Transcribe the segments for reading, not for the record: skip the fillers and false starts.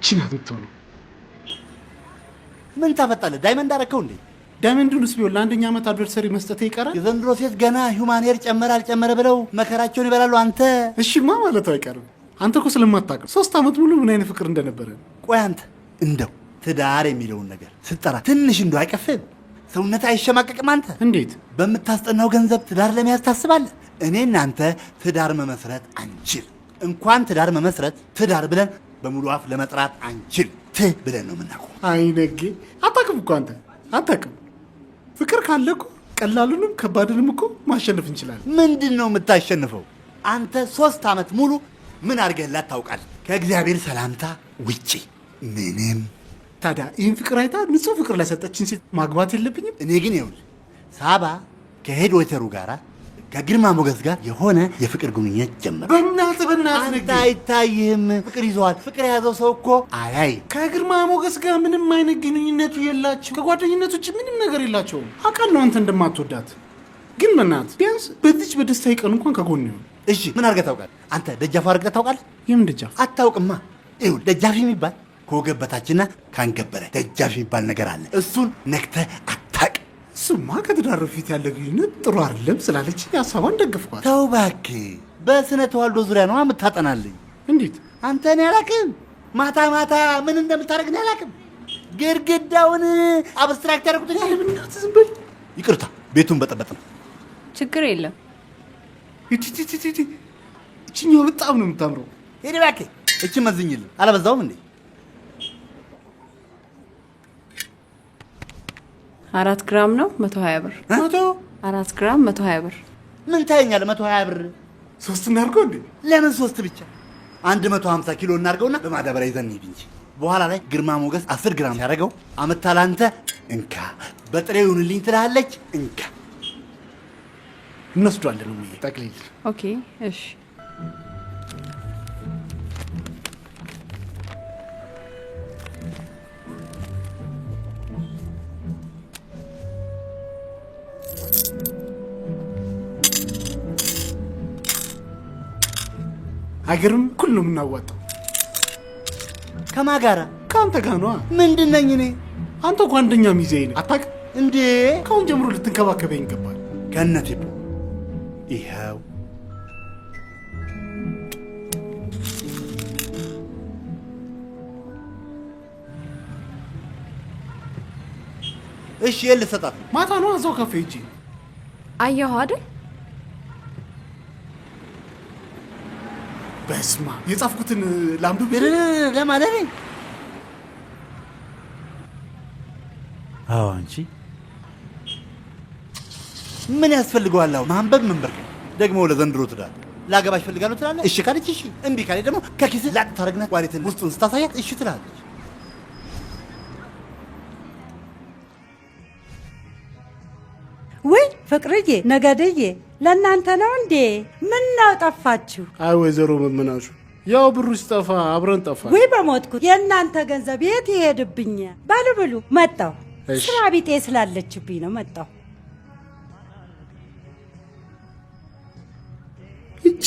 ቺናት ነው ምን ታፈጣለህ? ዳይመንድ አደረከው እንዴ? ዳይመንዱንስ ቢሆን ለአንደኛ ዓመት አድቨርሰሪ መስጠት ይቀራል? የዘንድሮ ሴት ገና ሂውማን ሄር ጨመረ አልጨመረ ብለው መከራቸውን ይበላሉ። አንተ እሺማ ማለት አይቀርም። አንተ እኮ ስለማታውቅ 3 ዓመት ሙሉ ምን አይነት ፍቅር እንደነበረ። ቆይ አንተ እንደው ትዳር የሚለውን ነገር ስትጠራ ትንሽ እንደው አይቀፍም? ሰውነት አይሸማቀቅም? አንተ እንዴት በምታስጠናው ገንዘብ ትዳር ለመያዝ ታስባለህ? እኔ እናንተ ትዳር መመስረት አንችል። እንኳን ትዳር መመስረት ትዳር ብለን በሙሉ አፍ ለመጥራት አንችል። ብለን ነው የምናውቀው። አይነጌ አታውቅም እኮ አንተ አታውቅም። ፍቅር ካለ እኮ ቀላሉንም ከባድንም እኮ ማሸነፍ እንችላለን። ምንድን ነው የምታሸንፈው? አንተ 3 ዓመት ሙሉ ምን አድርገህላት ታውቃለህ? ከእግዚአብሔር ሰላምታ ውጪ ምንም። ታዲያ ይህን ፍቅር አይታ ንጹህ ፍቅር ለሰጠችን ሴት ማግባት የለብኝም? እኔ ግን ይኸውልህ ሳባ ከሄድ ወይተሩ ጋራ ከግርማ ሞገስ ጋር የሆነ የፍቅር ግንኙነት ጀመረ። በእናትህ አንተ አይታይህም? ፍቅር ይዘዋል። ፍቅር የያዘው ሰው እኮ አያይ። ከግርማ ሞገስ ጋር ምንም አይነት ግንኙነቱ የላቸው። ከጓደኝነት ውጭ ምንም ነገር የላቸውም። አውቃለሁ አንተ እንደማትወዳት፣ ግን በእናትህ ቢያንስ በዚች በደስታ ቀን እንኳን ከጎን ይሁን። እሺ ምን አድርገህ ታውቃለህ? አንተ ደጃፍ አድርገህ ታውቃለህ? የምን ደጃፍ? አታውቅማ። ይኸውልህ ደጃፍ የሚባል ከወገብ በታችና ካንገበረ ደጃፍ የሚባል ነገር አለ። እሱን ነክተህ አታውቅም። እሱማ ከትዳር በፊት ያለ ግንኙነት ጥሩ አይደለም ስላለች ሀሳቧን ደግፍኳት። ተው እባክህ፣ በስነ ተዋልዶ ዙሪያ ነው የምታጠናልኝ። እንዴት? አንተ እኔ አላውቅም። ማታ ማታ ምን እንደምታደርግ እኔ አላውቅም። ግድግዳውን አብስትራክት ያደረጉት እኔ። ብናት ዝም በል። ይቅርታ ቤቱን በጠበጥ ነው። ችግር የለም። እችኛው በጣም ነው የምታምረው። ሄድ እባክህ። እቺ መዝኝልኝ አላበዛውም እንዴ? 4 ግራም ነው 120 ብር። 4 ግራም 120 ብር። ምን ታየኛለህ? 120 ብር 3 እናድርገው እንዴ? ለምን 3 ብቻ? 150 ኪሎ እናድርገውና በማዳበሪያ ይዘን እንሂድ እንጂ በኋላ ላይ ግርማ ሞገስ 10 ግራም ሲያደርገው አመታላንተ እንካ በጥሬው ይሁንልኝ ትላለች። እንካ እንወስዷለን ነው ጠቅልል። ኦኬ እሺ። ሀገርም እኩል ነው የምናዋጣው። ከማን ጋራ? ከአንተ ጋር ነዋ። ምንድን ነኝ እኔ? አንተ እኮ አንደኛ ሚዜ ነህ። አታውቅም እንዴ? ከአሁን ጀምሮ ልትንከባከበኝ ይገባል። ከእነቴ ይኸው እሺ። የት ልትሰጣት ነው? ማታ ነው እዛው ካፌ ሂጂ። አየኸው አይደል? በስማ የጻፍኩትን ላምዱ ለማለት አዎ። አንቺ ምን ያስፈልገዋል? አሁን ማንበብ መንበር ደግሞ ለዘንድሮ ትዳር ላገባሽ ፈልጋለሁ ትላለህ። እሺ ካለች እሺ፣ እምቢ ካለች ደግሞ ከኪስ ላጥ ታረግና ዋሪትን ውስጡን ስታሳያት እሺ ትላለች። ወይ ፍቅርዬ፣ ነገድዬ ለእናንተ ነው እንዴ? ምን ነው ጠፋችሁ? አይ ወይዘሮ መመናሹ ያው ብሩ ሲጠፋ አብረን ጠፋ። ወይ በሞትኩት የእናንተ ገንዘብ የት ይሄድብኝ? ባሉ ብሉ መጣሁ። ስራ ቢጤ ስላለችብኝ ነው መጣሁ። እጭ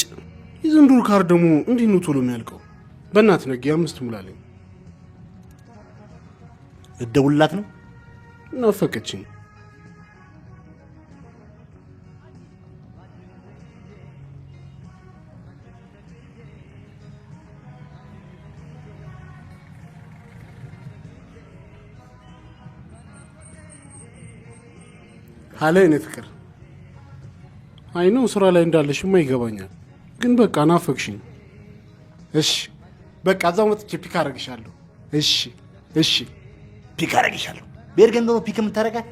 የዘንድሮ ካር ደግሞ እንዲህ ነው ቶሎ የሚያልቀው። በእናት ነግ 5 ሙላለኝ። እደውልላት ነው ናፈቀችኝ። አለ እኔ ፍቅር አይ ነው ስራ ላይ እንዳለሽማ ይገባኛል፣ ግን በቃ ናፈቅሽኝ። እሺ በቃ እዛው መጥቼ ፒክ አደርግሻለሁ። እሺ እሺ ፒክ አደርግሻለሁ። ቤርገን ነው ፒክ የምታደርጋት?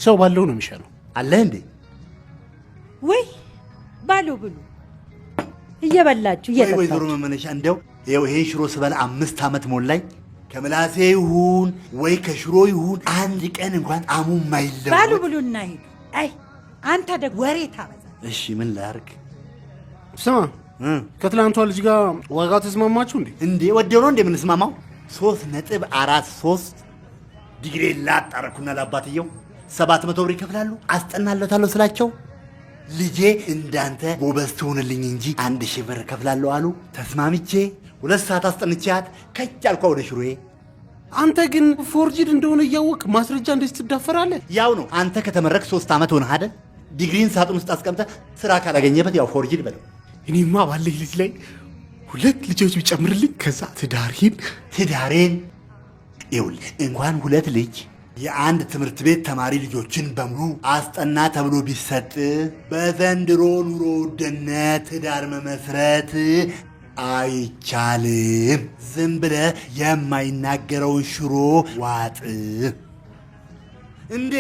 ሰው ባለው ነው የሚሻለው። አለ እንዴ? ወይ ባሉ ብሉ እየበላችሁ እየጠጣችሁ። ወይዘሮ መመነሻ እንደው ይሄን ሽሮ ስበላ 5 ዓመት ሞላኝ። ከምላሴ ይሁን ወይ ከሽሮ ይሁን አንድ ቀን እንኳን ጣሙ ማይለው። ባሉ ብሉና ሂዱ። አይ አንተ ደግሞ ወሬ ታበዛ። እሺ ምን ላድርግ? ስማ ከትላንቷ ልጅ ጋር ዋጋ ተስማማችሁ እንዴ? እንዴ ወደው ነው እንዴ የምንስማማው? 3.43 ዲግሪ ላጣረኩና ለአባትየው 700 ብር ይከፍላሉ። አስጠናለታለሁ ስላቸው ልጄ እንዳንተ ጎበዝ ትሆንልኝ እንጂ 1000 ብር ከፍላለሁ አሉ። ተስማምቼ 2 ሰዓት አስጠንቻት ከች አልኳ ወደ ሽሮዬ። አንተ ግን ፎርጅድ እንደሆነ እያወቅ ማስረጃ እንዴት ትዳፈራለህ? ያው ነው አንተ ከተመረቅ 3 ዓመት ሆነህ አይደል? ዲግሪን ሳጥን ውስጥ አስቀምጠህ ስራ ካላገኘበት ያው ፎርጅድ በለው። እኔማ ባለኝ ልጅ ላይ 2 ልጆች ቢጨምርልኝ ከዛ ትዳሬን ይኸውልህ እንኳን 2 ልጅ የአንድ ትምህርት ቤት ተማሪ ልጆችን በሙሉ አስጠና ተብሎ ቢሰጥ በዘንድሮ ኑሮ ውድነት ትዳር መመስረት አይቻልም። ዝም ብለህ የማይናገረውን ሽሮ ዋጥ እንዴ!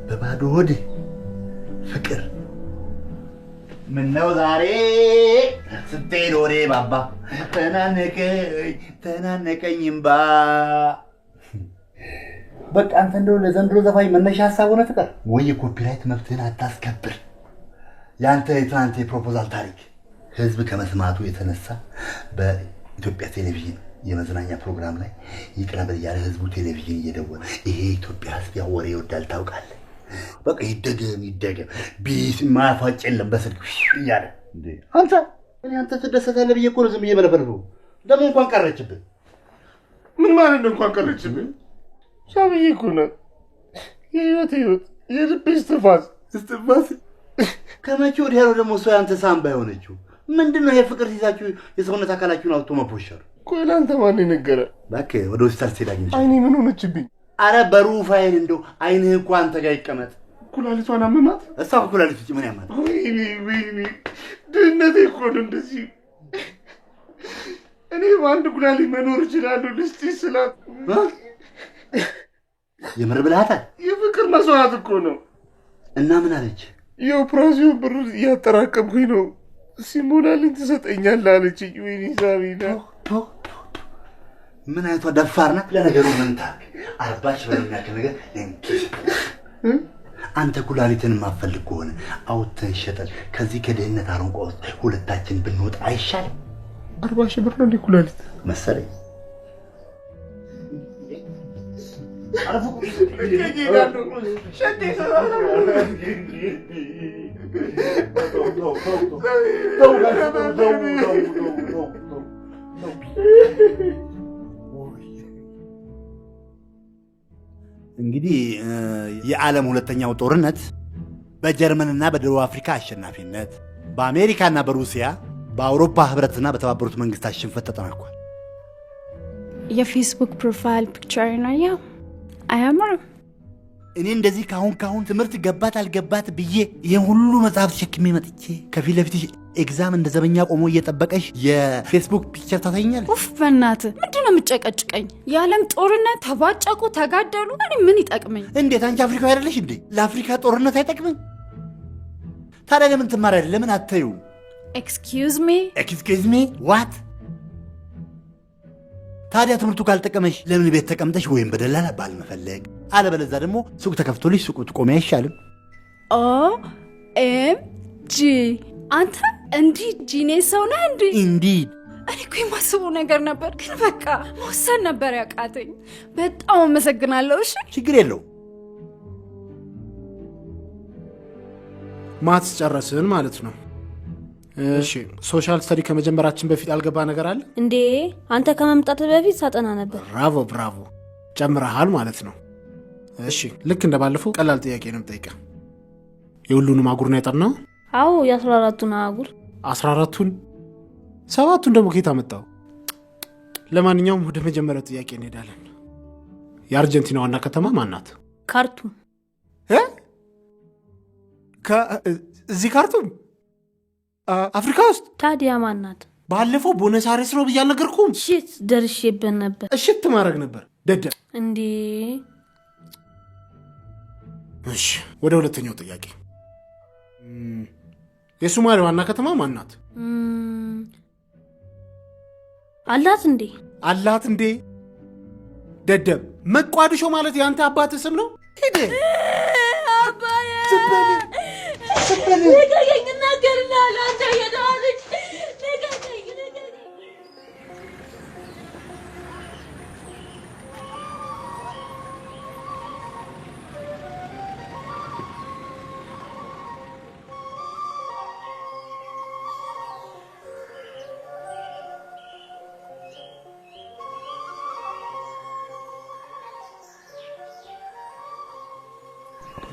በባዶ ሆድ ፍቅር ምነው ዛሬ ስትሄድ ወሬ ባባ ተናነቀኝ እምባ። በቃ አንተ እንደው ለዘንድሮ ዘፋኝ መነሻ ሀሳብ ሆነ ፍቅር ወይ የኮፒራይት መብትህን አታስከብር። ያንተ የትናንት የፕሮፖዛል ታሪክ ህዝብ ከመስማቱ የተነሳ በኢትዮጵያ ቴሌቪዥን የመዝናኛ ፕሮግራም ላይ ይቅረብ ያለ ህዝቡ ቴሌቪዥን እየደወለ ይሄ ኢትዮጵያ ህዝብ ያወሬ ይወዳል ታውቃለህ በቃ ይደገም ቢስ ማፋጭ የለም በስልክ ይያለ እንዴ አንተ ተደሰታለህ ብዬ እኮ ነው ዝም እየበለበልኩ ደግሞ እንኳን ቀረችብህ ምን ማለት ነው እንኳን ቀረችብህ ሻብዬ እኮ ነው የህይወት የልብሽ እስትንፋስ ከመቼ ወዲያ ነው ደግሞ ሰው ያንተ ሳምባ የሆነችው ምንድነው ይሄ ፍቅር ሲይዛችሁ የሰውነት አካላችሁን አውጥቶ መፖሸር ቆይ ላንተ ማን ይነገረ እባክህ ወደ ሆስፒታል ትሄዳለህ አይኔ ምን ሆነችብኝ አረ በሩፋይል እንደው አይንህ እንኳን አንተ ጋር ይቀመጥ ኩላሊቷን አመማት እሷ ኩላሊት ውጪ ምን ያማት ወይኔ ድህነቴ እኮ ነው እንደዚህ እኔ በአንድ ኩላሊት መኖር እችላለሁ ልስቲ ስላት የምር ብልሃታ የፍቅር መስዋዕት እኮ ነው እና ምን አለች የኦፕራሲዮን ብር እያጠራቀምኩኝ ነው ሲሞላልኝ ትሰጠኛለህ አለችኝ ወይኔ ሳቢና ምን አይቷ ደፋር ናት ለነገሩ ምን ታርክ 40 ሺህ ብር የሚያክል ነገር አንተ ኩላሊትን ማፈልግ ከሆነ አውጥተን ሸጠን ከዚህ ከድህነት አረንቋ ውስጥ ሁለታችን ብንወጣ አይሻልም 40 ሺህ ብር ነው እንዴ ኩላሊት መሰለኝ አረፉ ይሄዳሉ ሸቴ እንግዲህ የዓለም ሁለተኛው ጦርነት በጀርመንና በደቡብ አፍሪካ አሸናፊነት በአሜሪካና በሩሲያ በአውሮፓ ህብረትና በተባበሩት መንግስታት ሽንፈት ተጠናቋል የፌስቡክ ፕሮፋይል ፒክቸር ነው ያው አያምርም እኔ እንደዚህ ካሁን ትምህርት ገባት አልገባት ብዬ ይሄን ሁሉ መጽሐፍ ተሸክሜ መጥቼ ከፊት ለፊትሽ ኤግዛም እንደዘበኛ ቆሞ እየጠበቀሽ የፌስቡክ ፒክቸር ታሳይኛለሽ ኡፍ በእናትህ ምንድነው የምጨቀጭቀኝ የዓለም ጦርነት ተባጨቁ ተጋደሉ እኔ ምን ይጠቅመኝ እንዴት አንቺ አፍሪካዊ አይደለሽ እንዴ ለአፍሪካ ጦርነት አይጠቅምም ታዲያ ለምን ትማራለሽ ለምን አትዩ ኤክስኪውዝ ሚ ዋት ታዲያ ትምህርቱ ካልጠቀመሽ ለምን ቤት ተቀምጠሽ ወይም በደላላ ባል መፈለግ አለበለዚያ ደግሞ ሱቅ ተከፍቶልሽ ሱቁ ትቆሚ አይሻልም ኦኤምጂ አንተ እንዲ ጂኔስ ሰው ነህ እንዴ ኢንዲድ እኔ እኮ የማስበው ነገር ነበር ግን በቃ መወሰን ነበር ያቃተኝ በጣም አመሰግናለሁ እሺ ችግር የለው ማትስ ጨረስን ማለት ነው እሺ ሶሻል ስተዲ ከመጀመራችን በፊት ያልገባ ነገር አለ እንዴ አንተ ከመምጣት በፊት ሳጠና ነበር ብራቮ ጨምረሃል ማለት ነው እሺ ልክ እንደባለፈው ቀላል ጥያቄ ነው የምጠይቀው የሁሉንም አጉር ነው ያጠናው አዎ የ14ቱን አጉር 14ቱን 7ቱን ደግሞ ከየት አመጣው ለማንኛውም ወደ መጀመሪያው ጥያቄ እንሄዳለን የአርጀንቲና ዋና ከተማ ማን ናት ካርቱም እዚህ ካርቱም አፍሪካ ውስጥ ታዲያ ማን ናት ባለፈው ቦነስ አይረስ ነው ብዬ አልነገርኩም ሽት ደርሼበት ነበር እሽት ማድረግ ነበር ደደ እንዴ እሺ ወደ ሁለተኛው ጥያቄ የሶማሌ ዋና ከተማ ማን ናት አላት እንዴ ደደብ መቋድሾ ማለት ያንተ አባት ስም ነው ሄደ አባዬ ስበል ነገኝና ገርናል አንተ የዳልክ ነገኝ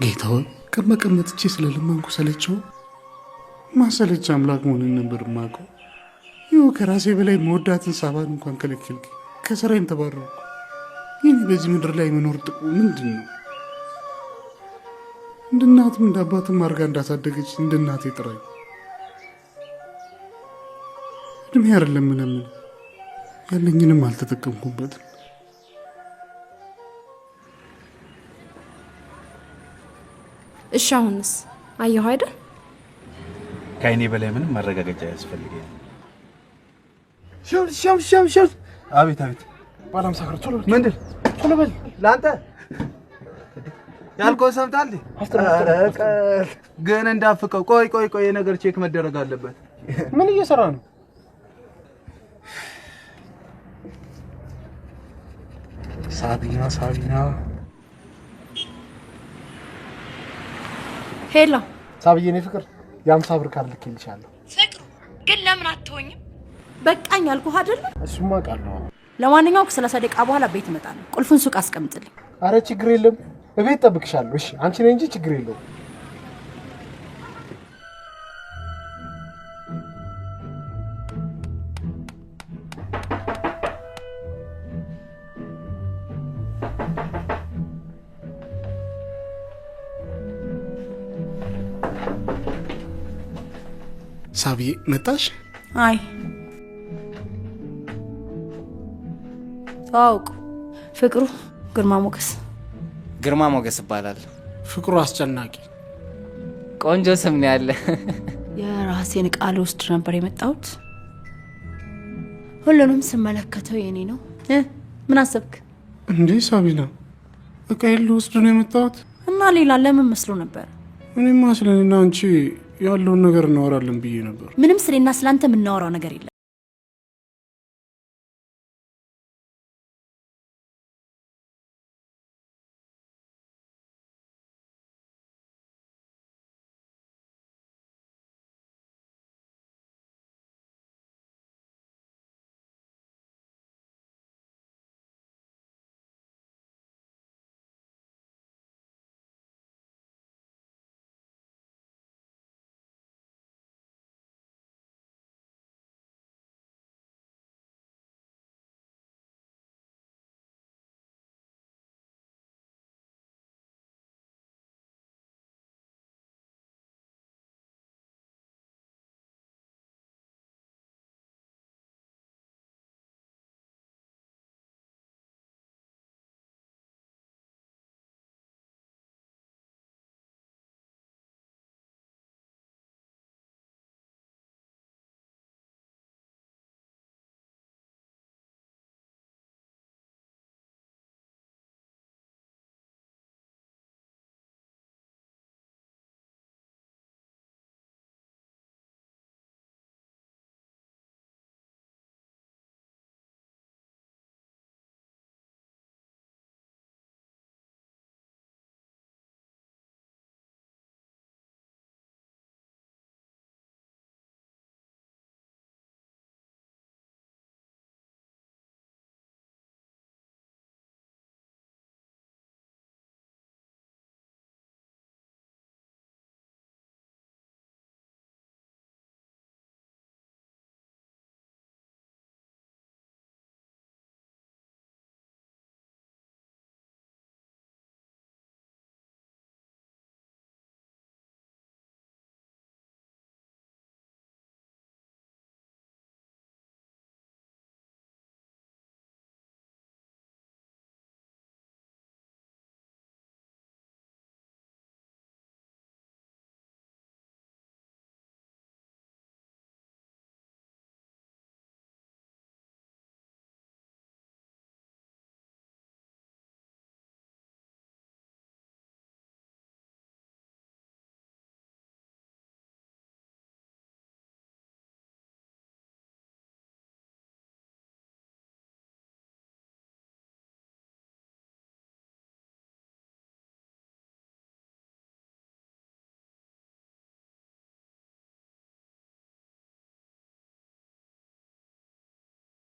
ጌታው ከመቀመጥቼ ስለለመንኩ ሰለቸው ማሰለች አምላክ መሆንን ነበር ማቀው ይው ከራሴ በላይ መወዳትን ሳባን እንኳን ከለከልክ ከሰራይን ተባረኩ ይሄ በዚህ ምድር ላይ መኖር ጥቅሙ ምንድነው እንደናትም እንዳባትም አርጋ እንዳሳደገች እንደናቴ ጥራኝ እድሜ አይደለም ምንም ያለኝንም አልተጠቀምኩበትም እሺ አሁንስ አየሁ አይደል ከአይኔ በላይ ምንም ማረጋገጫ ያስፈልጋል ሸው አቤት ባላም ሳከር ቶሎ በል ላንተ ያልከው ሰምታል ግን እንዳፍቀው ቆይ ነገር ቼክ መደረግ አለበት ምን እየሰራ ነው ሳቢና ሄሎ ሳብዬ፣ እኔ ፍቅር የ50 ብር ካርድ ልኬልሻለሁ። ፍቅሩ ግን ለምን አትሆኝም? በቃኝ አልኩህ አይደል? እሱማ ቃልነው። ለማንኛውም ከ30 ደቂቃ በኋላ ቤት እመጣለሁ። ቁልፉን ሱቅ አስቀምጥልኝ። አረ ችግር የለም፣ እቤት ጠብቅሻለሁ። እሺ አንቺ ነኝ እንጂ ችግር የለውም። ሳብዬ መጣሽ? አይ ታውቁ ፍቅሩ ግርማ ሞገስ። ግርማ ሞገስ ይባላል። ፍቅሩ አስጨናቂ ቆንጆ ስም ነው ያለ። የራሴን ቃል ውስጥ ነበር የመጣሁት። ሁሉንም ስመለከተው የኔ ነው። ምን አሰብክ እንዴ? ሳቢና በቃ ይሉ ውስጥ ነው የመጣሁት እና ሌላ ለምን መስሎ ነበር? እኔማ ስለኔና አንቺ ያለውን ነገር እናወራለን ብዬ ነበር። ምንም ስለኔና ስላንተ የምናወራው ነገር የለም።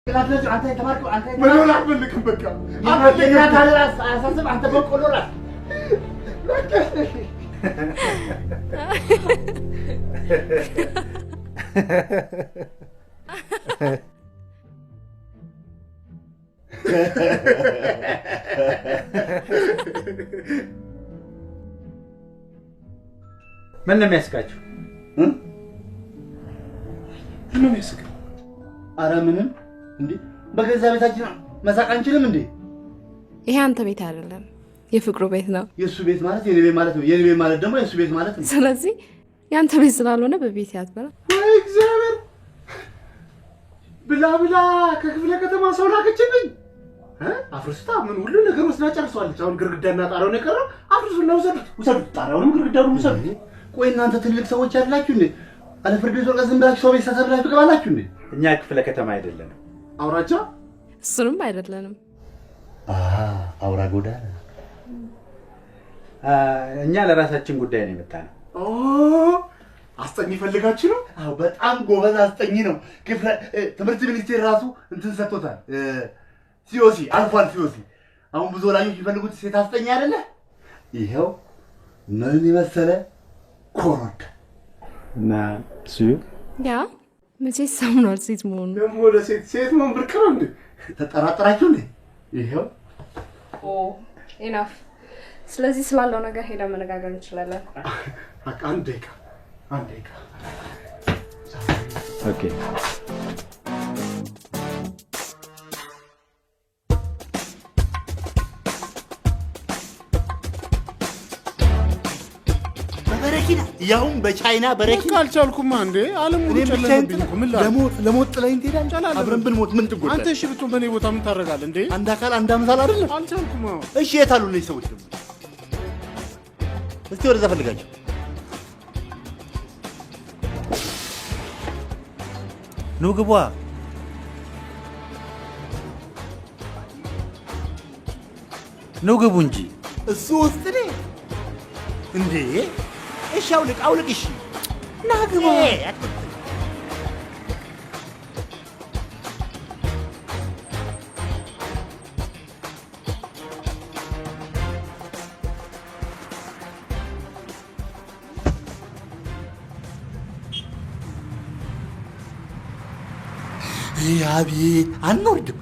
አንተ ተማርኩ አንተ ምን አልፈልግም። በቃ አፈልግና ታላስ አሳስብ አንተ በቆሎ ራስ ምን ነው የሚያስቃችሁ? ምን ነው የሚያስቅ? ኧረ ምንም እንዴ በገዛ ቤታችን መሳቅ አንችልም እንዴ? ይሄ አንተ ቤት አይደለም፣ የፍቅሩ ቤት ነው። የሱ ቤት ማለት የኔ ቤት ማለት ነው። የኔ ቤት ማለት ደግሞ የሱ ቤት ማለት ነው። ስለዚህ ያንተ ቤት ስላልሆነ በቤት ያትበላ። ወይ እግዚአብሔር! ብላ ብላ ከክፍለ ከተማ ሰው ላከችብኝ። አፍርስታ ምን ሁሉ ነገር ወስዳ ጨርሰዋለች። አሁን ግርግዳና ጣራውን የቀረው አፍርሱና ውሰዱት። ጣራውንም ግርግዳውንም ውሰዱት። ቆይ እናንተ ትልቅ ሰዎች አይደላችሁ እንዴ? አለ ፍርድ ቤት ወርቀ ዝም ብላችሁ ሰው ቤት ተሰብላችሁ ትገባላችሁ እንዴ? እኛ ክፍለ ከተማ አይደለንም። አውራጃ እሱንም አይደለንም። አውራ ጎዳና እኛ ለራሳችን ጉዳይ ነው የመጣነው። አስጠኝ ፈልጋችሁ ነው? አዎ በጣም ጎበዝ አስጠኝ ነው። ትምህርት ሚኒስቴር ራሱ እንትን ሰጥቶታል። ሲኦሲ አልፏል። ሲኦሲ አሁን ብዙ ወላጆች የሚፈልጉት ሴት አስጠኝ አይደለ? ይሄው ምን ይመሰለ ኮረዳ እና እሱ ያ መቼስ ሳምኗል ሴት መሆኑ። ደግሞ ለሴት መሆን ብርቅ ነው እንዴ? ተጠራጠራችሁ እንዴ? ይሄው ኢናፍ። ስለዚህ ስላለው ነገር ሄደን መነጋገር እንችላለን። አንድ ደቂቃ ኦኬ። በበረኪና ያውም በቻይና በረኪና ካልቻልኩማ እንዴ ዓለም ሙሉ ጨለመብኝ እኮ ምን ለሞት ጥላይን ትሄዳለህ? አብረን ብንሞት ምን ትጎዳለህ? አንተ እሺ ብትሆን በእኔ ቦታ ምን ታደርጋለህ እንዴ? አንድ አካል አንድ አምሳል አይደለም? አልቻልኩማ። እሺ የት አሉ እነዚህ ሰዎች ደግሞ? እስቲ ወደዛ ፈልጋቸው። ኑ ግቧ። ኑ ግቡ እንጂ እሱ ውስጥ ነኝ እንዴ? እሺ አውልቅ እሺ ና ግባ። አቤት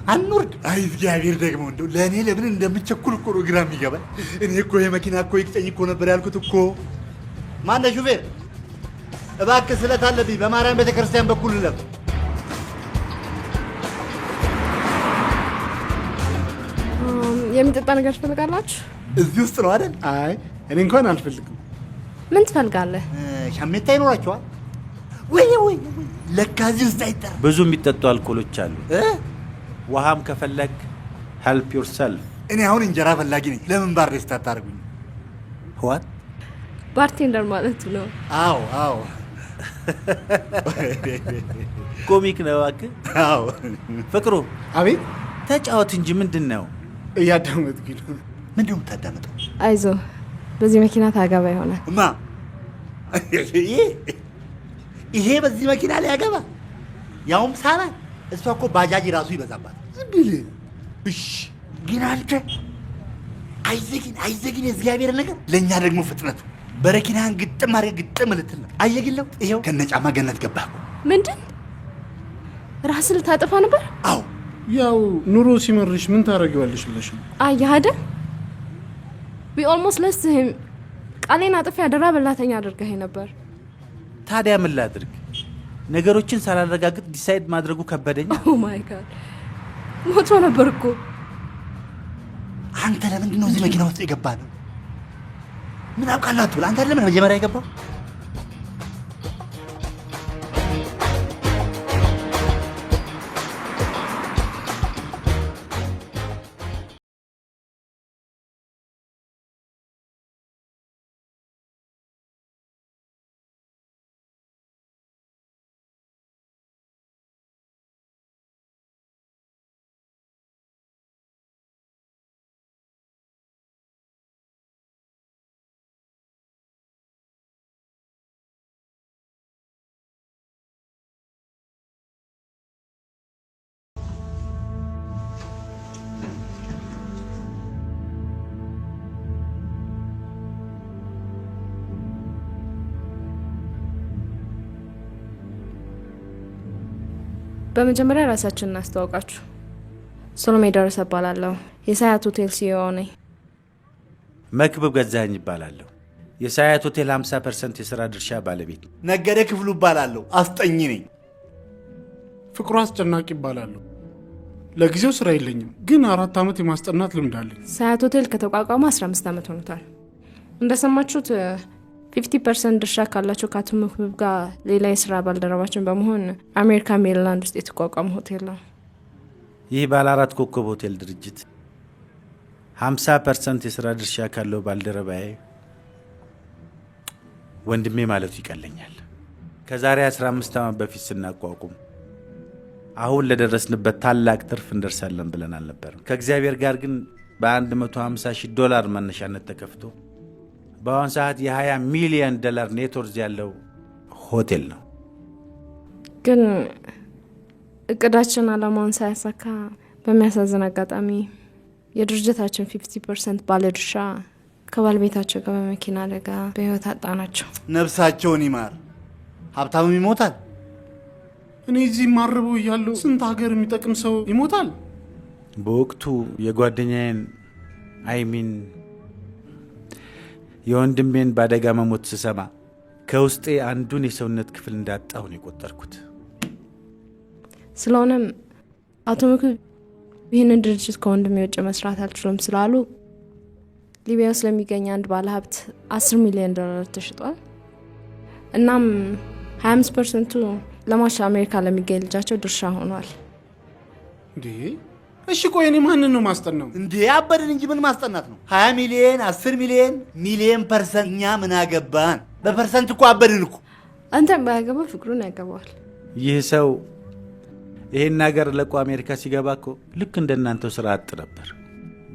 አንወርድ። አይ እግዚአብሔር ደግሞ እንደው ለእኔ ለምን እንደምቸኩል እኮ ነው ግራ የሚገባኝ። እኔ እኮ የመኪና እኮ ይቅጠኝ እኮ ነበር ያልኩት እኮ። ማነው ሹፌር? እባክህ ስለት አለብኝ። በማርያም ቤተክርስቲያን በኩል ለፍ። የሚጠጣ ነገር ትፈልጋላችሁ? እዚህ ውስጥ ነው አይደል? አይ እኔ እንኳን አልፈልግም። ምን ትፈልጋለህ? ሻሜታ ይኖራቸዋል ወይ? ለካ እዚህ ውስጥ አይጠራም። ብዙ የሚጠጡ አልኮሎች አሉ። ውሃም ከፈለግ ሄልፕ ዮርሰልፍ። እኔ አሁን እንጀራ ፈላጊ ነኝ። ለምን ባሬስታ አታርጉኝ? ዋት ባርቴንደር ማለት ነው። አዎ ኮሚክ ነው እባክህ። አዎ ፍቅሩ አቤት። ተጫወት እንጂ ምንድን ነው እያዳመጥኩኝ ነው። ምንድን ነው የምታዳምጠው? አይዞ በዚህ መኪና ታገባ ይሆናል። እማ ይሄ በዚህ መኪና ላይ ያገባ ያውም ሳራ። እሷ እኮ ባጃጅ ራሱ ይበዛባት። ዝም ብለህ እሺ ግን አንተ አይዘግን የእግዚአብሔር ነገር። ለእኛ ደግሞ ፍጥነቱ በረኪናህን ግጥም አድርገህ ግጥም ልትል ነው። አየግለው ይኸው ከነጫማ ገነት ገባህ እኮ። ምንድን ራስህ ልታጠፋ ነበር? አዎ ያው ኑሮ ሲመርሽ ምን ታደርጊዋለሽ ብለሽ ነው። አየህ አይደል ዊ ኦልሞስት ለስት ሂም ቃሌን አጥፌ አደራ በላተኛ አድርገህ ነበር። ታዲያ ምን ላድርግ? ነገሮችን ሳላረጋግጥ ዲሳይድ ማድረጉ ከበደኝ። ኦ ማይ ጋድ ሞቶ ነበር እኮ። አንተ ለምንድን ነው እዚህ መኪና ውስጥ የገባህ ነው? ምን አውቃለሁ አትብል። አንተ ለምን መጀመሪያ የገባው? በመጀመሪያ ራሳችንን እናስተዋውቃችሁ። ሶሎሜ ደረሰ እባላለሁ። የሳያት ሆቴል ሲኢኦ ነኝ። መክብብ ገዛኸኝ እባላለሁ። የሳያት ሆቴል 50% የሥራ ድርሻ ባለቤት። ነገደ ክፍሉ እባላለሁ። አስጠኝ ነኝ። ፍቅሩ አስጨናቂ እባላለሁ። ለጊዜው ስራ የለኝም፣ ግን 4 ዓመት የማስጠናት ልምድ አለኝ። ሳያት ሆቴል ከተቋቋመ 15 ዓመት ሆኖታል። እንደሰማችሁት 50% ድርሻ ካላቸው ከአቶ መክብብ ጋር ሌላ የስራ ባልደረባችን በመሆን አሜሪካ ሜሪላንድ ውስጥ የተቋቋመ ሆቴል ነው። ይህ ባለ 4 ኮከብ ሆቴል ድርጅት 50% የሥራ ድርሻ ካለው ባልደረባዬ ወንድሜ ማለቱ ይቀለኛል። ከዛሬ 15 ዓመት በፊት ስናቋቁም አሁን ለደረስንበት ታላቅ ትርፍ እንደርሳለን ብለን አልነበርም። ከእግዚአብሔር ጋር ግን $150,000 መነሻነት ተከፍቶ በአሁን ሰዓት የ$20 ሚሊዮን ኔት ወርዝ ያለው ሆቴል ነው። ግን እቅዳችን አላማውን ሳያሳካ በሚያሳዝን አጋጣሚ የድርጅታችን 50% ባለድርሻ ከባለቤታቸው ጋር በመኪና አደጋ በህይወት አጣናቸው። ነፍሳቸውን ይማር። ሀብታሙ ይሞታል። እኔ እዚህ ማርበው እያለሁ ስንት ሀገር የሚጠቅም ሰው ይሞታል። በወቅቱ የጓደኛዬን አይሚን የወንድሜን በአደጋ መሞት ስሰማ ከውስጤ አንዱን የሰውነት ክፍል እንዳጣሁ ነው የቆጠርኩት። ስለሆነም አቶ ምክብ ይህንን ድርጅት ከወንድሜ ውጭ መስራት አልችልም ስላሉ ሊቢያ ውስጥ ለሚገኝ አንድ ባለሀብት $10 ሚሊዮን ተሽጧል። እናም 25%ቱ ለማሽ አሜሪካ ለሚገኝ ልጃቸው ድርሻ ሆኗል። እንዴ እሺ ቆይ እኔ ማንን ነው ማስጠናው? እንዴ አበድን እንጂ ምን ማስጠናት ነው? 20 ሚሊዮን 10 ሚሊዮን ሚሊዮን ፐርሰንት እኛ ምን አገባን? በፐርሰንት እኮ አበድን እኮ። አንተም ባያገባ ፍቅሩን ያገባዋል። ይህ ሰው ይሄን ሀገር ለቆ አሜሪካ ሲገባ እኮ ልክ እንደናንተው ስራ አጥ ነበር።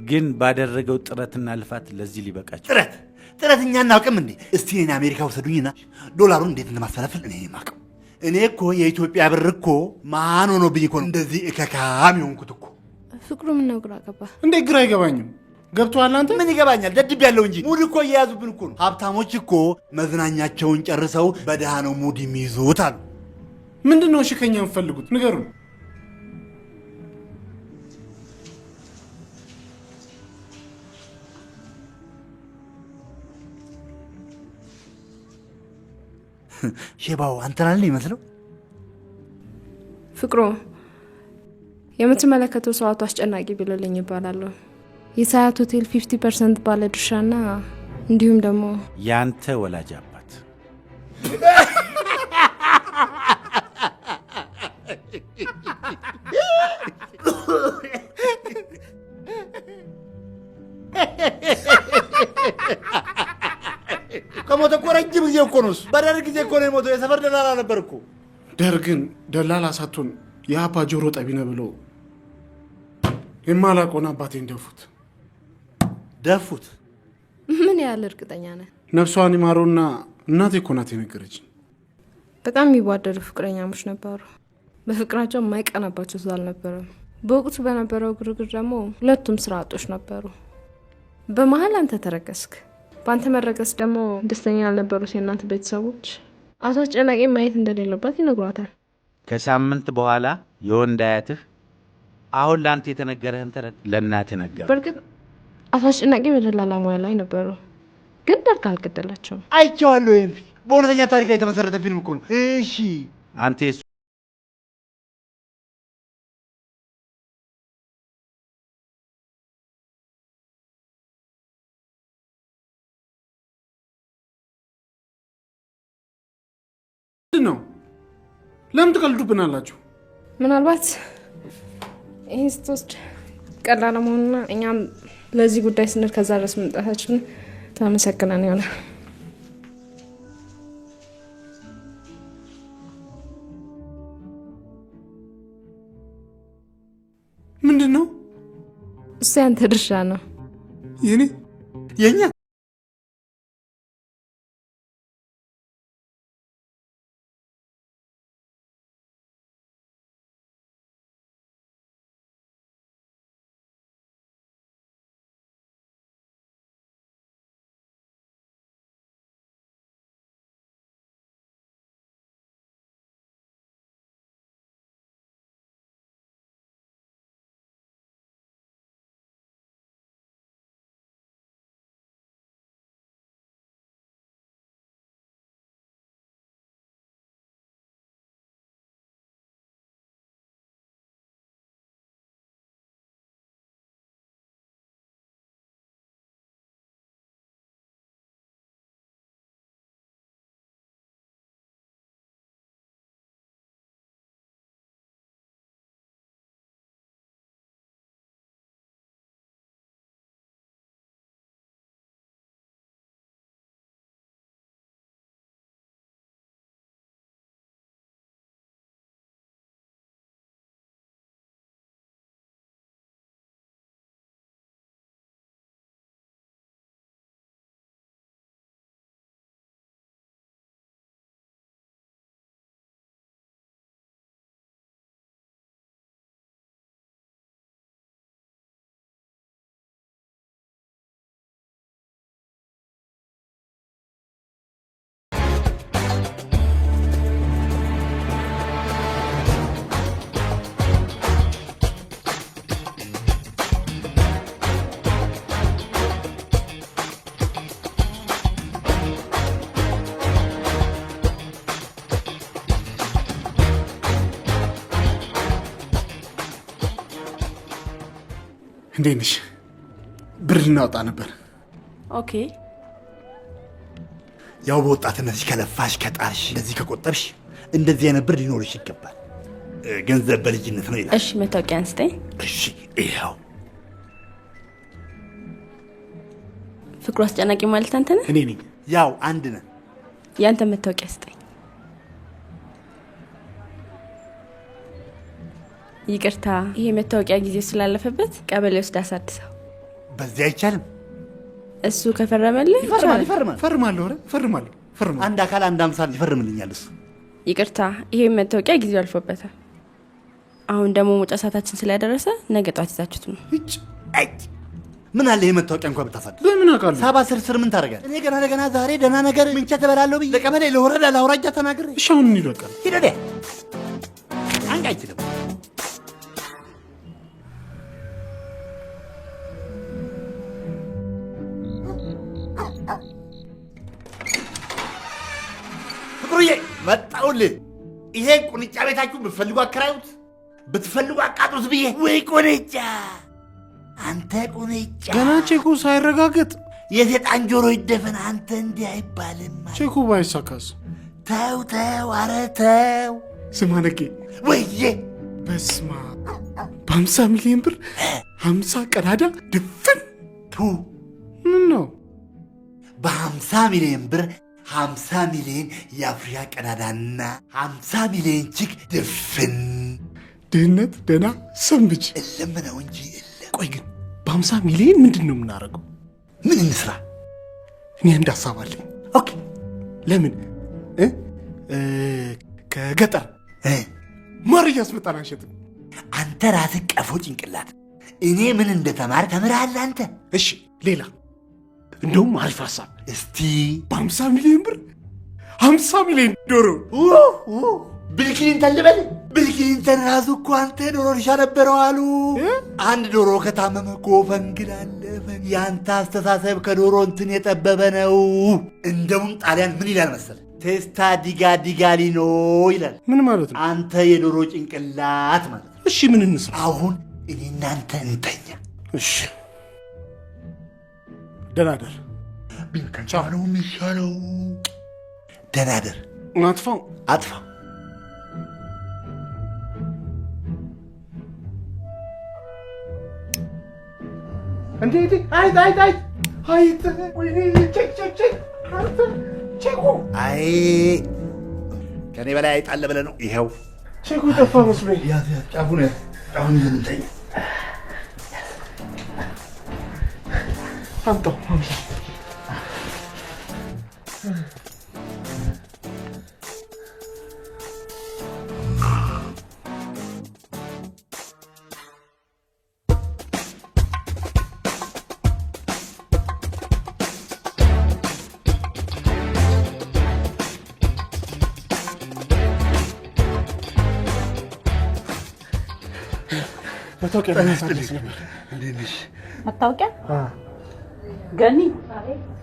ግን ባደረገው ጥረትና ልፋት ለዚህ ሊበቃቸው። ጥረት እኛ እናውቅም እንዴ? እስቲ እኔ አሜሪካ ወሰዱኝና ዶላሩን እንዴት እንደማስተላልፍ እኔ ማቀም። እኔ እኮ የኢትዮጵያ ብር እኮ ማን ሆኖብኝ እኮ እንደዚህ እከካም የሆንኩት እኮ። ፍቅሩ ምን ነው ግራ ገባ? እንዴ ግራ አይገባኝም። ገብቶሃል አንተ? ምን ይገባኛል? ደድብ ያለው እንጂ ሙድ እኮ እየያዙብን እኮ ነው። ሀብታሞች እኮ መዝናኛቸውን ጨርሰው በደሃ ነው ሙድ የሚይዙት አሉ። ምንድነው እሺ ከኛ የምፈልጉት ንገሩን። ሼባው አንተናል ይመስለው። ፍቅሩ የምትመለከተው ሰው አቶ አስጨናቂ ቢልልኝ ይባላል። የሳያት ሆቴል 50% ባለ ድርሻና እንዲሁም ደግሞ ያንተ ወላጅ አባት ከሞተ እኮ ረጅም ጊዜ እኮ ነው። በደርግ ጊዜ እኮ ነው የሞተው። የሰፈር ደላላ ነበር እኮ። ደርግን ደላላ ሳትሆን የአባ ጆሮ ጠቢነ ብሎ የማላቆን አባቴን ደፉት። ምን ያህል እርግጠኛ ነህ? ነፍሷን ይማረውና እናቴ እኮ ናት የነገረችኝ። በጣም የሚዋደዱ ፍቅረኛሞች ነበሩ። በፍቅራቸው የማይቀናባቸው ሰው አልነበረም። በወቅቱ በነበረው ግርግር ደግሞ ሁለቱም ስራ አጦች ነበሩ። በመሀል አንተ ተረገስክ። በአንተ መረገስ ደግሞ ደስተኛ ያልነበሩት የእናንተ ቤተሰቦች አቶ አስጨናቂ ማየት እንደሌለባት ይነግሯታል። ከሳምንት በኋላ የወንድ አያትህ አሁን ለአንተ የተነገረህን ተረት ለእናትህ ነገር። በእርግጥ አቶ አስጨናቂ በደላላ ሙያ ላይ ነበሩ፣ ግን ደርግ አልገደላቸውም። አይቼዋለሁ። ይሄን በእውነተኛ ታሪክ ላይ የተመሰረተ ፊልም እኮ ነው። እሺ አንተ ነው ለምን ትቀልዱብናላችሁ? ምናልባት ይህን ስትወስድ ቀላል መሆኑና እኛም ለዚህ ጉዳይ ስንል ከዛ ድረስ መምጣታችን ተመሰግነን ይሆናል። ምንድን ነው እሱ? ያንተ ድርሻ ነው። የኛ እንዴት ነሽ? ብር ልናወጣ ነበር። ኦኬ። ያው በወጣትነትሽ ከለፋሽ ከጣርሽ እንደዚህ ከቆጠብሽ እንደዚህ አይነት ብር ሊኖርሽ ይገባል። ገንዘብ በልጅነት ነው ይላል። እሺ መታወቂያ አንስተኝ። እሺ ይኸው። ፍቅሩ አስጨናቂ ማለት አንተ ነህ? እኔ ነኝ። ያው አንድ ነን። ያንተ መታወቂያ ስጠኝ። ይቅርታ፣ ይሄ መታወቂያ ጊዜ ስላለፈበት ቀበሌ ውስጥ አሳድሰው። በዚህ አይቻልም። እሱ ከፈረመልህ ይፈርማል። ፈርማለሁ። ኧረ ፈርማለሁ። አንድ አካል አንድ አምሳል ይፈርምልኛል እሱ። ይቅርታ፣ ይሄ መታወቂያ ጊዜው አልፎበታል። አሁን ደግሞ መውጫ ሰዓታችን ስለደረሰ ነገ ጧት ይዛችሁት ነው። ምን አለ ይሄ መታወቂያ እንኳን ብታሳድ። ለምን አውቃለሁ? ሳባ ስርስር ምን ታደርጋለህ? እኔ ገና ዛሬ ደህና ነገር ምንቸት ተበላለሁ ብዬ ለቀበሌ ለወረዳ ለአውራጃ ተናግሬ። እሺ አሁን እንሂድ በቃ። ሂድ ወዲያ። አንቺ አይችልም። ፍቅሩዬ መጣሁልህ። ይሄ ቁንጫ ቤታችሁ ብትፈልጉ አከራዩት፣ ብትፈልጉ አቃጥሉት ብዬ። ወይ ቁንጫ! አንተ ቁንጫ! ገና ቼኩ ሳይረጋገጥ የሴጣን ጆሮ ይደፈን። አንተ እንዲህ አይባልም። ቼኩ ባይሳካስ? ተው፣ ኧረ ተው። ስማ ነቄ፣ ወይዬ በስማ በ50 ሚሊዮን ብር 50 ቀዳዳ ድፍን። ምን ነው በ50 ሚሊዮን ብር 50 ሚሊዮን የአፍሪካ ቀዳዳና 50 ሚሊዮን ችክ ድፍን። ድህነት ደህና ሰንብች። እልም ነው እንጂ እልም። ቆይ ግን በ50 ሚሊዮን ምንድን ነው የምናደርገው? ምን እንስራ? እኔ አንድ ሀሳብ አለኝ። ኦኬ። ለምን ከገጠር ማር እያስመጣን አንሸጥም? አንተ ራስህ ቀፎ ጭንቅላት፣ እኔ ምን እንደተማር ተምርሃል አንተ። እሺ ሌላ እንደውም አሪፍ ሀሳብ። እስቲ በ50 ሚሊዮን ብር 50 ሚሊዮን ዶሮ። ቢል ክሊንተን ልበል? ቢል ክሊንተን ራሱ እኮ አንተ ዶሮ እርሻ ነበረው አሉ። አንድ ዶሮ ከታመመ እኮ ፈንግዳለ። የአንተ አስተሳሰብ ከዶሮ እንትን የጠበበ ነው። እንደውም ጣሊያን ምን ይላል መሰለ? ቴስታ ዲጋ ዲጋሊኖ ይላል። ምን ማለት ነው? አንተ የዶሮ ጭንቅላት ማለት ነው። እሺ ምን እንስራ? አሁን እኔ እናንተ እንተኛ። እሺ ደናደር። ቢንከንቻ ነው የሚሻለው። ደናደር። አጥፋው አጥፋው። እንዴ አይት ወይኔ ቼክ ቼኩ። አይ ከኔ በላይ አይጣለ ብለህ ነው። ይኸው ቼኩ ጠፋ መስሎኝ። ያዝ ጫፉን ያዝ። አሁን እንተኛ። አምጣው። መታወቂያ ለማሳደስ ነበር። እንዴት ነሽ? መታወቂያ ገኒ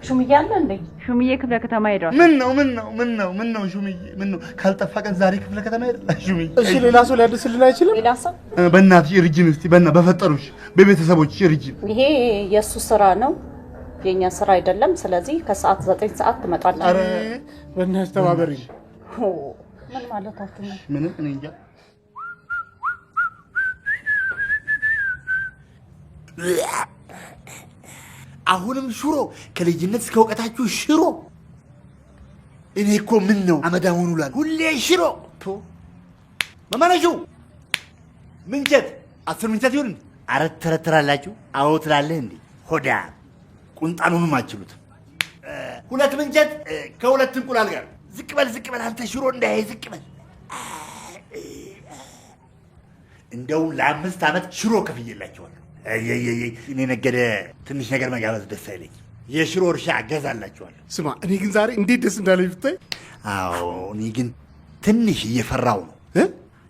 ሹምዬ አለ እንዴ? ሹምዬ ክፍለ ከተማ ሄዷል። ምን ነው ሹምዬ? ምን ነው ካልጠፋ ቀን ዛሬ ክፍለ ከተማ ሄደላ ሹምዬ። እሺ ሌላ ሰው ሊያድስልን አይችልም? ሌላ ሰው በእናትሽ እርጅን እስቲ በፈጠሩሽ በቤተሰቦችሽ እርጅን። ይሄ የእሱ ስራ ነው የእኛ ስራ አይደለም። ስለዚህ ከሰዓት 9 ሰዓት ትመጣለህ። ኧረ በእናትሽ ተባበሪ። ምን ማለታችሁ ነው? ምንም እኔ እንጃ። አሁንም ሽሮ፣ ከልጅነት እስከ እውቀታችሁ ሽሮ። እኔ እኮ ምን ነው አመዳሙን ውላል ሁሌ ሽሮ። መማነሹ ምንቸት 10 ምንቸት ይሁን። አረት ተረትራላችሁ። አዎ ትላለህ እንዴ ሆዳ። ቁንጣኑንም አችሉት። 2 ምንቸት ከ2 እንቁላል ጋር። ዝቅ በል አንተ ሽሮ እንዳይ ዝቅ በል። እንደውም ለ5 ዓመት ሽሮ ከፍዬላችኋለሁ። እኔ ነገደ ትንሽ ነገር መጋበዝ ደስ አይለኝ። የሽሮ እርሻ እገዛላችኋለሁ። ስማ እኔ ግን ዛሬ እንዴት ደስ እንዳለኝ ብታይ። አዎ እኔ ግን ትንሽ እየፈራው ነው።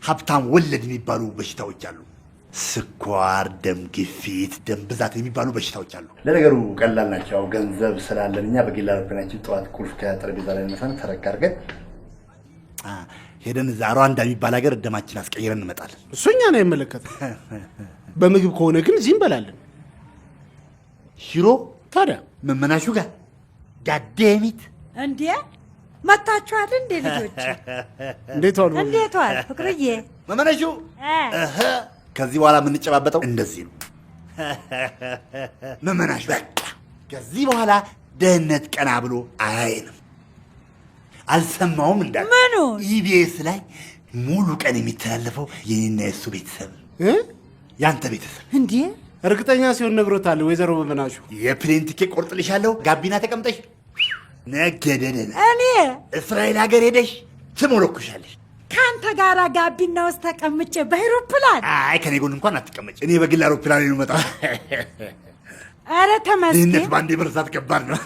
ሀብታም ወለድ የሚባሉ በሽታዎች አሉ። ስኳር፣ ደም ግፊት፣ ደም ብዛት የሚባሉ በሽታዎች አሉ። ለነገሩ ቀላል ናቸው። ገንዘብ ስላለን እኛ በግል አውሮፕላናችን ጠዋት ቁልፍ ከጠረጴዛ ላይ ነሳን ተረክ አድርገን ሄደን እዛ ሩዋንዳ የሚባል ሀገር ደማችን አስቀይረን እንመጣለን። እሱ እኛን አይመለከትም። በምግብ ከሆነ ግን እዚህ እንበላለን። ሽሮ ታዲያ መመናሹ ጋር ጋዴሚት እንዴ መታችኋል እንዴ ልጆች? እንዴት ዋሉ? እንዴት ዋል ፍቅርዬ? መመናሹ ከዚህ በኋላ የምንጨባበጠው እንደዚህ ነው። መመናሹ በቃ ከዚህ በኋላ ደህንነት ቀና ብሎ አይንም። አልሰማውም እንዳለ ምኑ ኢቢኤስ ላይ ሙሉ ቀን የሚተላለፈው የኔና የሱ ቤተሰብ ያንተ ቤተሰብ እንዴ? እርግጠኛ ሲሆን ነግሮታል። ወይዘሮ መመናሹ የፕሌን ቲኬት ቆርጥልሻለሁ። ጋቢና ተቀምጠሽ ነገደደን እኔ እስራኤል ሀገር ሄደሽ ትሞለኩሻለሽ። ከአንተ ጋር ጋቢና ውስጥ ተቀምጬ በአይሮፕላን? አይ ከኔ ጎን እንኳን አትቀመጭ። እኔ በግል አውሮፕላን ነው መጣ። አረ ተመስገን። ድህነት ባንዴ መርሳት ከባድ ነው።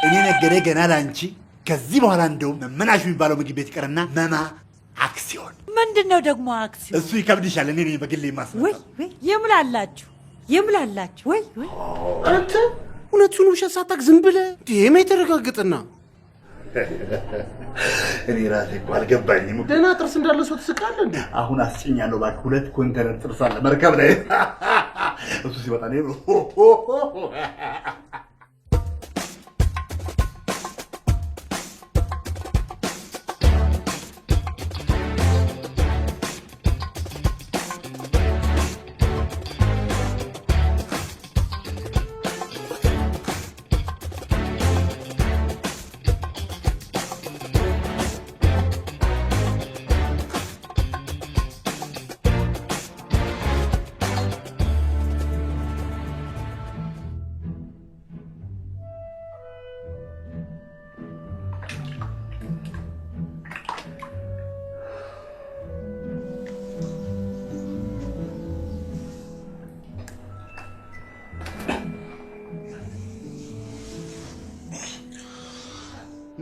እኔ ነገደ ገና ላንቺ ከዚህ በኋላ እንደውም መመናሹ የሚባለው ምግብ ቤት ይቀርና መማ አክሲዮን። ምንድን ነው ደግሞ አክሲዮን? እሱ ይከብድሻል። እኔ ነኝ በግል የማስመጣው። ወይ ይምላላችሁ ይምላላችሁ። ወይ አንተ እውነቱን ውሸት ሳታውቅ ዝም ብለህ ዴማ የተረጋግጥና እኔ ራሴ እኮ አልገባኝም። ደህና ጥርስ እንዳለ ሰው ትስቃለህ እንዴ? አሁን አስጭኛለሁ እባክህ። 2 ኮንቴነር ጥርስ አለ መርከብ ላይ እሱ ሲወጣ ነው።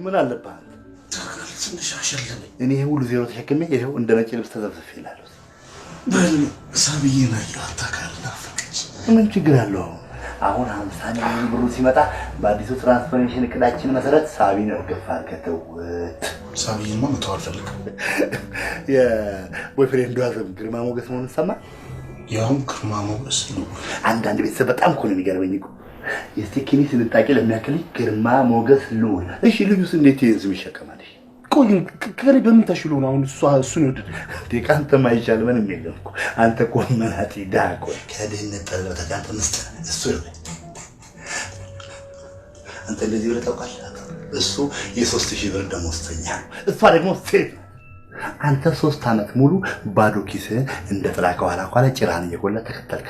ምን አለብህ? ትንሽ አሸለመኝ። እኔ ሁሉ ዜሮ ተሸክሜ ይሄው እንደ ነጭ ልብስ ተዘፍዝፌ እላለሁ። በል ሳብዬን አየኋት አካል ናፈቀች። ምን ችግር አለው? አሁን 50 ሚሊዮን ብሩ ሲመጣ በአዲሱ ትራንስፎርሜሽን እቅዳችን መሰረት ሳቢን እርግፍ አድርገህ ተውት። ሳብዬንማ መተው አልፈልግም። የቦይፍሬንዷ ስም ግርማ ሞገስ መሆኑን ሰማ? ያውም ግርማ ሞገስ ነው። አንዳንድ ቤተሰብ በጣም እኮ ነው የሚገርመኝ እኮ የስቲኪኒ ስንጣቂ ለሚያክል ግርማ ሞገስ ልዑል። እሺ ልጁስ እንዴት ይህን ስም ይሸከማል? ቆይ ከኔ በምን ተሽሎ ነው አሁን እሱን ይወደድ? ከአንተ ማይቻል ምንም የለም እኮ አንተ እኮ መናጢ ድሃ እኮ ከድህነት ጠለበታ ከአንተ መስጠት እሱ ይወደድ። አንተ እንደዚህ ብለህ ታውቃለህ? እሱ የ3000 ብር ደመወዝተኛ ነው፣ እሷ ደግሞ ሴት። አንተ 3 ዓመት ሙሉ ባዶ ኪስህን እንደ ጥላ ከኋላ ኋላ ጭራህን እየቆላ ተከተልክ።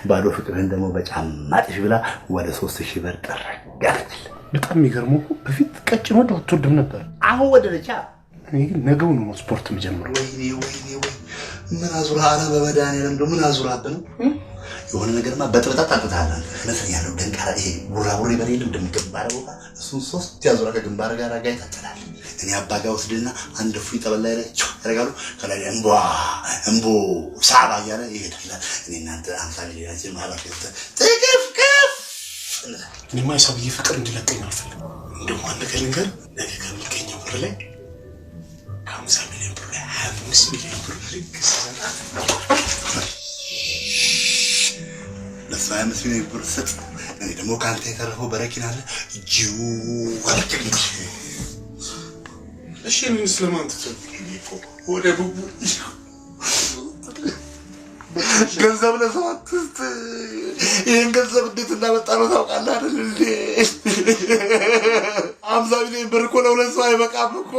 ባዶ ፍቅርህን ደግሞ በጫማ ጥሽ ብላ ወደ 3000 ብር ጠረጋለች። በጣም የሚገርመው እኮ በፊት ቀጭን ወደ አትወድም ነበር፣ አሁን ወደደች። እኔ ግን ነገው ነው ስፖርት የምጀምረው። ወይኔ ምን አዙራ አለ በመድኃኒዓለም እንደው ምን አዙራብህ ነው? የሆነ ነገርማ በጥብጣት አጥታለን መስኛለሁ። ደንቃራ ይሄ ቡራቡሬ በሌለ እንደምግንባር ቦታ እሱን 3 ያዙራ ከግንባር ጋር አጋይ ታጠላል። እኔ አባጋ ወስድና አንድ ፉይ ጠበላ ይላችሁ ያረጋሉ። ከላይ እንቦ ሳባ ያለ ይሄዳል። እኔ እናንተ 50 ሚሊዮን ማባክ ተከፍከፍ እኔማ የሳብዬ ፍቅር እንዲለቀኝ አልፈልግም። እንደውም አንድ ነገር ነገ ከሚገኘው ብር ላይ 50 ሚሊዮን ብር ላይ 25 ሚሊዮን ብር ልግስ ለእሷ 25 ሚሊዮን ብር ስጥ። እኔ ደግሞ ከአንተ የተረፈው በረኪና አለ እጅው አልቅልኝ። እሺ እኔን ስለማን ትተው ወደ ቡቡ ገንዘብ ለሰው አትስጥ። ይህን ገንዘብ እንዴት እንዳመጣ ነው ታውቃለህ አይደል እንዴ? 50 ሚሊዮን ብር እኮ ለሁለት ሰው አይበቃም እኮ።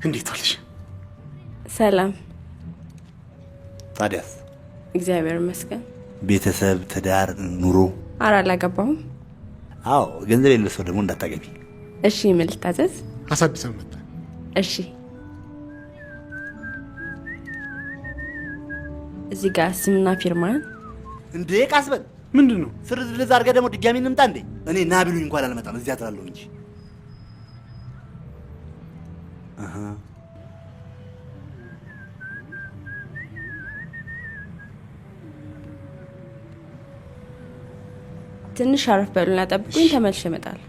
እንዴት ዋልሽ? ሰላም። ታዲያስ? እግዚአብሔር ይመስገን። ቤተሰብ፣ ትዳር፣ ኑሮ? ኧረ አላገባሁም። አዎ ገንዘብ የሌለው ሰው ደግሞ እንዳታገቢ። እሺ ምን ልታዘዝ? አሳድሰን መጣ። እሺ እዚህ ጋር ስምና ፊርማን እንዴ ቃስበል ምንድን ነው? ስርዝልዝ አድርገህ ደግሞ ድጋሚ እንምጣ እንዴ? እኔ ና ቢሉኝ እንኳን አልመጣም፣ እዚያ ትላለሁ እንጂ። ትንሽ አረፍ በሉና ጠብቁኝ፣ ተመልሼ እመጣለሁ።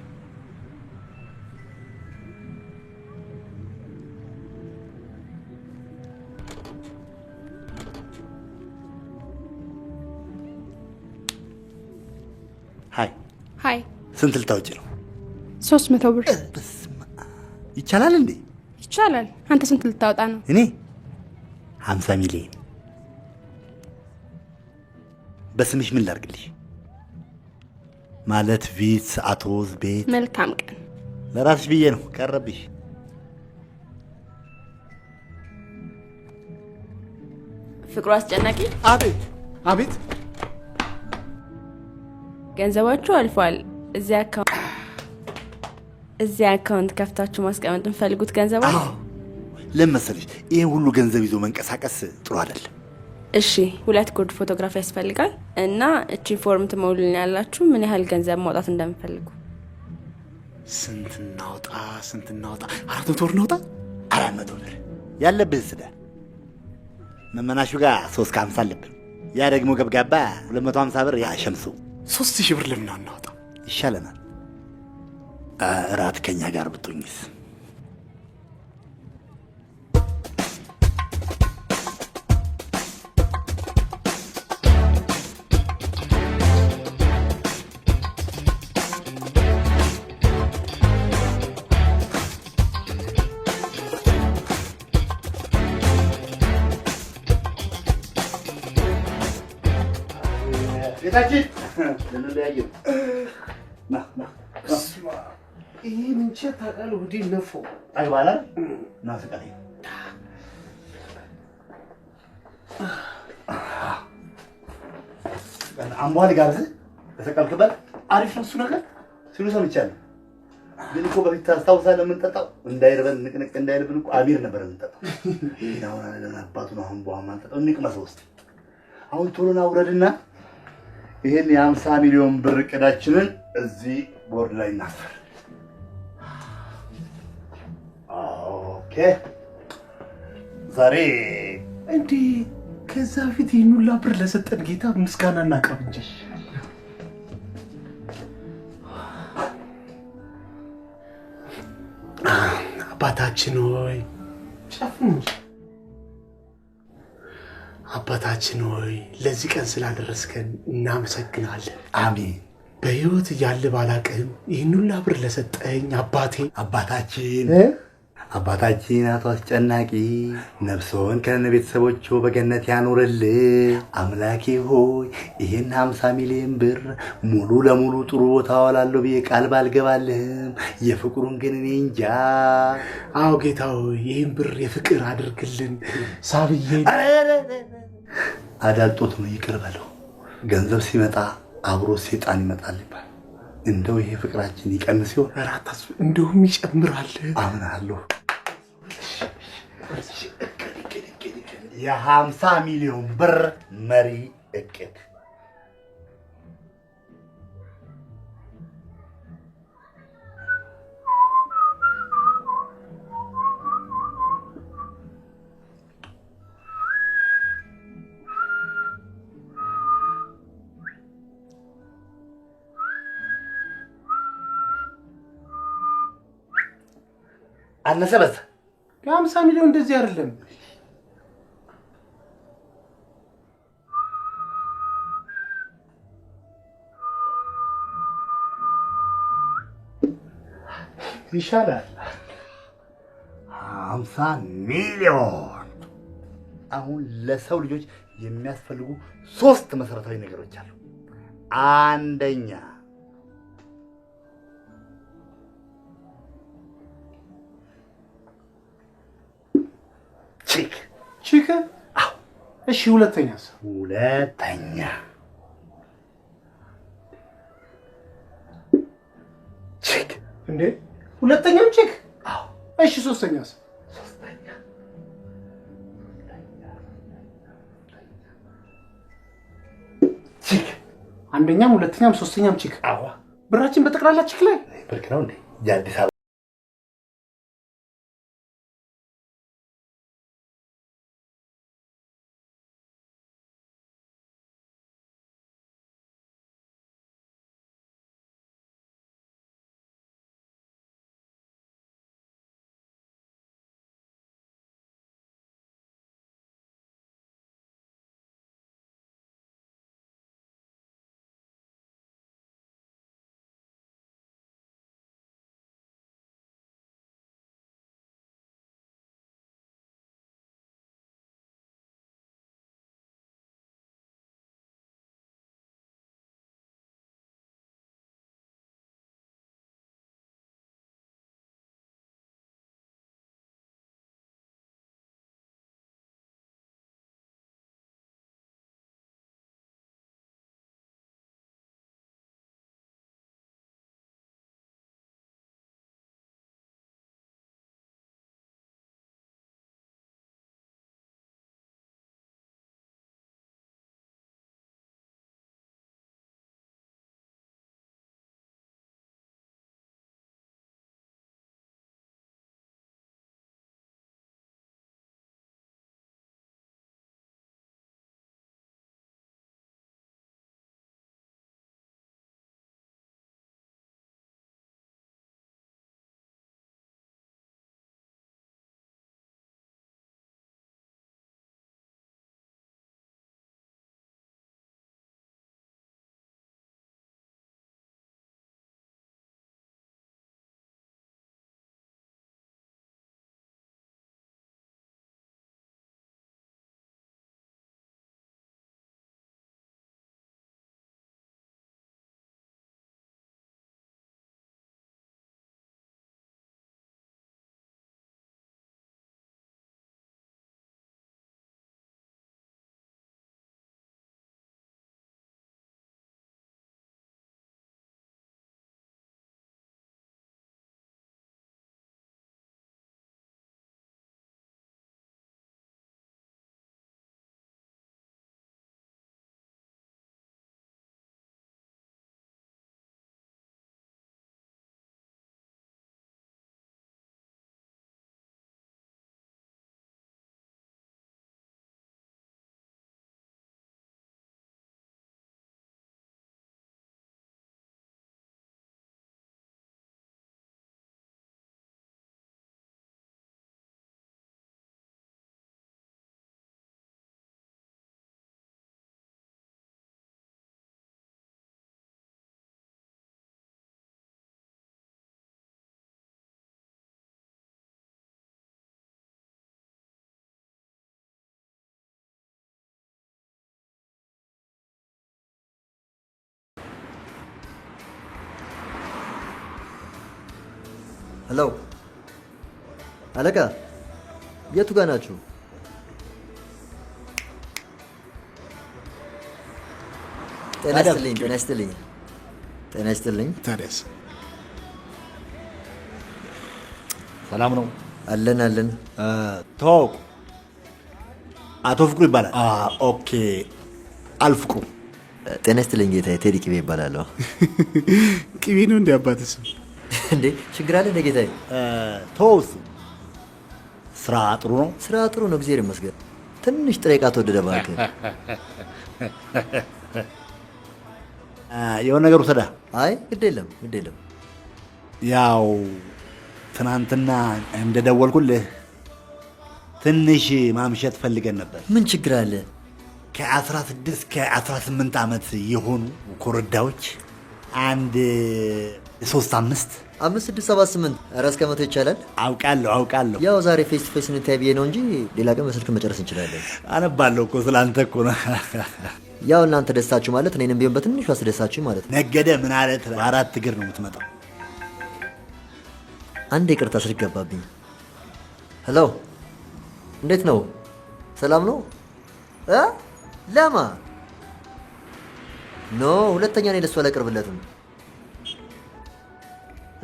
ሃይ ሀይ ስንት ልታወጪ ነው? 300 ብር ይቻላል እንዴ? ይቻላል። አንተ ስንት ልታወጣ ነው? እኔ 50 ሚሊዮን። በስምሽ ምን ላድርግልሽ? ማለት ቪትስ፣ አቶዝ፣ ቤት። መልካም ቀን። ለራስሽ ብዬ ነው። ቀረብሽ። ፍቅሩ አስጨናቂ። አቤት አቤት። ገንዘባችሁ አልፏል። እዚያ አካውንት ከፍታችሁ ማስቀመጥ እንፈልጉት ገንዘብ አለ። ለምን መሰለሽ ይሄን ሁሉ ገንዘብ ይዞ መንቀሳቀስ ጥሩ አይደለም። እሺ 2 ጉርድ ፎቶግራፍ ያስፈልጋል እና እቺ ፎርም ትሞሉልን ያላችሁ ምን ያህል ገንዘብ ማውጣት እንደምፈልጉ። ስንት እናውጣ? 400 ብር እናውጣ? 400 ብር ያለብህ ስደ መመናሹ ጋር 350 አለብን። ያ ደግሞ ገብጋባ 250 ብር ያሸምሱ 3000 ብር ለምን እናውጣ? ይሻለናል። እራት ከኛ ጋር ብትሆኝስ? ጌታችን ልንለያየ ይህን እንጨት ታውቃለህ? ወዲህ ነፎ አይባላ ና ስቀለኝ። አምቧል ጋብዝህ ተሰቀልክበት። አሪፍ ነው እሱ ነገር ሲሉ ሰምቻለሁ። ግን እኮ በፊት ታስታውሳለህ? የምንጠጣው እንዳይርበን ንቅንቅ እንዳይልብን እኮ አቢር ነበር የምንጠጣው። ግን አሁን ለምን አባቱ ነው አሁን በኋላ ማንጠጣው? እንቅመሰው እስኪ። አሁን ቶሎና ውረድና ይሄን የ50 ሚሊዮን ብር እቅዳችንን እዚህ ቦርድ ላይ እናስፈር። ኦኬ ዛሬ እንዴ ከዛ ፊት ይህን ሁላ ብር ለሰጠን ጌታ ምስጋና እናቅርብ እንጂ። አባታችን ሆይ ጨፍኑ። አባታችን ሆይ ለዚህ ቀን ስላደረስከን እናመሰግናለን። አሜን። በህይወት እያለ ባላቅህም ይህን ሁላ ብር ለሰጠኝ አባታችን አቶ አስጨናቂ ነፍስዎን ከነ ቤተሰቦቹ በገነት ያኖርልህ። አምላኬ ሆይ ይህን 50 ሚሊዮን ብር ሙሉ ለሙሉ ጥሩ ቦታ አዋላለሁ ብዬ ቃል ባልገባልህም የፍቅሩን ግን እኔ እንጃ። አዎ ጌታ ሆይ ይህን ብር የፍቅር አድርግልን። ሳብዬን አዳልጦት ነው ይቅር በለው። ገንዘብ ሲመጣ አብሮ ሴጣን ይመጣል ይባል። እንደው ይሄ ፍቅራችን ይቀንስ ይሆን? ራታስ እንደውም ይጨምራል። አምናለሁ። የ50 ሚሊዮን ብር መሪ እቅድ አነሰ በዛ። የ50 ሚሊዮን እንደዚህ አይደለም። ይሻላል። 50 ሚሊዮን አሁን ለሰው ልጆች የሚያስፈልጉ 3 መሰረታዊ ነገሮች አሉ። አንደኛ ቺክ። እሺ ሁለተኛስ? ሁለተኛ ቺክ። እንዴ ሁለተኛም ቺክ? እሺ ሶስተኛስ? ቺክ። አንደኛም ሁለተኛም ሶስተኛም ቺክ። ብራችን በጠቅላላ ቺክ ላይ ብርቅ ነው እንዴ? የአዲስ አበባ ሄሎ አለቃ፣ የቱ ጋር ናችሁ? ጤና ይስጥልኝ። ጤና ይስጥልኝ። ጤና ይስጥልኝ። ታዲያስ ሰላም ነው? አለን አለን። ተዋወቁ፣ አቶ ፍቅሩ ይባላል። ኦኬ፣ አልፍቅሩ። ጤና ይስጥልኝ ጌታዬ፣ ቴዲ ቅቤ ይባላለሁ። ቅቤ ነው እንደ አባት ስም? እንዴ ችግር አለ እንደ ጌታዬ? ተወውስ። ስራ ጥሩ ነው? ስራ ጥሩ ነው፣ እግዚአብሔር ይመስገን። ትንሽ ጥሬ ዕቃ ተወደደ እባክህ። የሆነ ነገር ውሰዳ። አይ ግድ የለም ግድ የለም። ያው ትናንትና እንደደወልኩልህ ትንሽ ማምሸት ፈልገን ነበር። ምን ችግር አለ? ከ16 ከ18 ዓመት የሆኑ ኮረዳዎች አንድ 3-5 5-6-7-8 ኧረ እስከ 100 ይቻላል። አውቃለሁ። ያው ዛሬ ፌስ ቱ ፌስ እንታይ ብዬ ነው እንጂ ሌላ ቀን በስልክ መጨረስ እንችላለን። አነባለሁ እኮ ስላንተ እኮ ነው። ያው እናንተ ደስታችሁ ማለት እኔንም ቢሆን በትንሹ አስደሳችሁ ማለት ነው። ነገደ ምን አለ በአራት እግር ነው የምትመጣው። አንድ ይቅርታ ስልክ ገባብኝ። ሄሎ እንዴት ነው? ሰላም ነው? ለማ ኖ ሁለተኛ እኔ ለሱ አላቀርብለትም።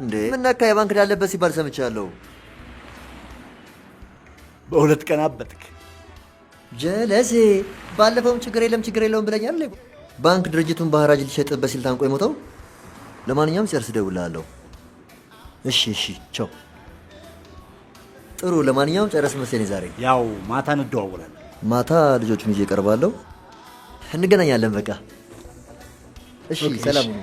እንዴ ምን ነካ? የባንክ ዕዳ አለበት ሲባል ሰምቻለሁ። በሁለት ቀን አበጥክ ጀለሴ። ባለፈውም ችግር የለውም ብለኛል። ባንክ ድርጅቱን በሐራጅ ሊሸጥበት ሲል ታንቆ የሞተው። ለማንኛውም ሲያርስ እደውልልሃለሁ። እሺ ቻው። ጥሩ። ለማንኛውም ጨረስ መሰለኝ ዛሬ። ያው ማታ እንደዋወላለን። ማታ ልጆቹን ይዤ እቀርባለሁ። እንገናኛለን በቃ። እሺ ሰላም ሁኑ።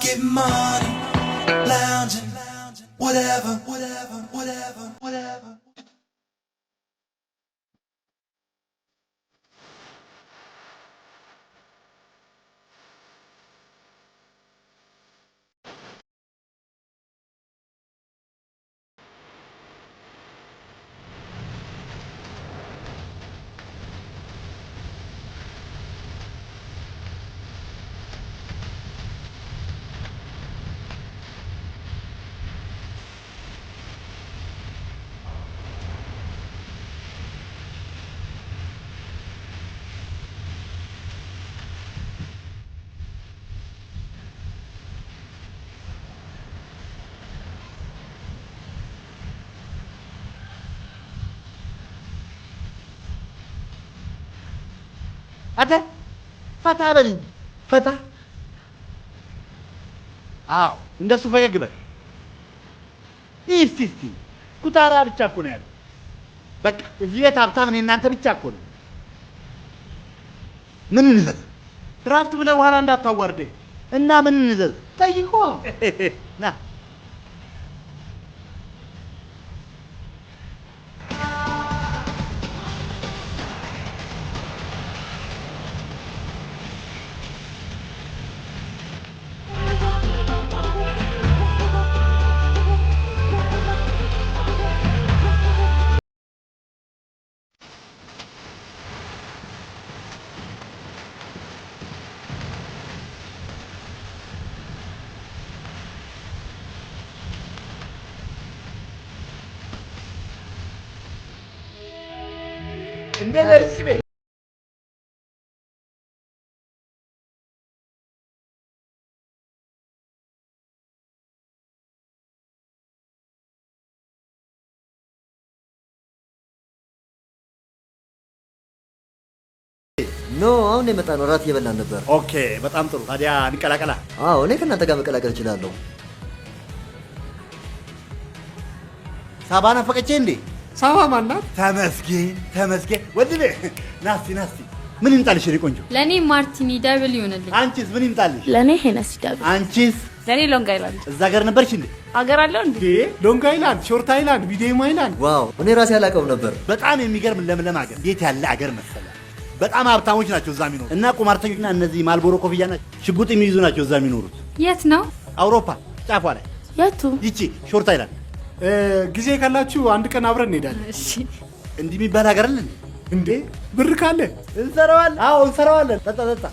Get money, lounging, whatever. አንተ ፈታ በል እንጂ ፈታ። አዎ እንደሱ ፈገግ በል። እስቲ ኩታራ ብቻ እኮ ነው ያለው። በቃ እዚህ ቤት ሀብታም እኔ እናንተ ብቻ እኮ ነው። ምን እንዘዝ? ድራፍት ብለህ በኋላ እንዳታዋርደኝ እና ምን እንዘዝ? ጠይቆ ና ኖ አሁን የመጣ ነው። እራት እየበላን ነበር። ኦኬ በጣም ጥሩ። ታዲያ እንቀላቀላ? አዎ እኔ ከእናንተ ጋር መቀላቀል እችላለሁ። ሳባ ናፈቀቼ እንዴ? ሳባ ማናት? ተመስገን ወንድሜ። ናስቲ ምን ይምጣልሽ? እኔ ቆንጆ ለእኔ ማርቲኒ ዳብል ይሆንልኝ። አንቺስ ምን ይምጣልሽ? ለእኔ ሄነሲ ዳብል። አንቺስ? ለእኔ ሎንግ አይላንድ። እዛ ሀገር ነበርሽ እንዴ? አገር አለው እንዴ? ሎንግ አይላንድ፣ ሾርት አይላንድ፣ ቪዲየም አይላንድ። ዋው እኔ ራሴ አላውቀውም ነበር። በጣም የሚገርም ለምለም ሀገር። እንዴት ያለ ሀገር መሰለ። በጣም ሀብታሞች ናቸው እዛ የሚኖሩት እና ቁማርተኞችና እነዚህ ማልቦሮ ኮፍያ ናቸው ሽጉጥ የሚይዙ ናቸው እዛ የሚኖሩት። የት ነው? አውሮፓ ጫፏ ላይ። የቱ? ይቺ ሾርት አይላንድ። ጊዜ ካላችሁ አንድ ቀን አብረን እንሄዳለን። እሺ። እንዲህ የሚባል ሀገር አለ? እንዴ ብር ካለ እንሰራዋለን። አዎ እንሰራዋለን። ጠጣ ጠጣ።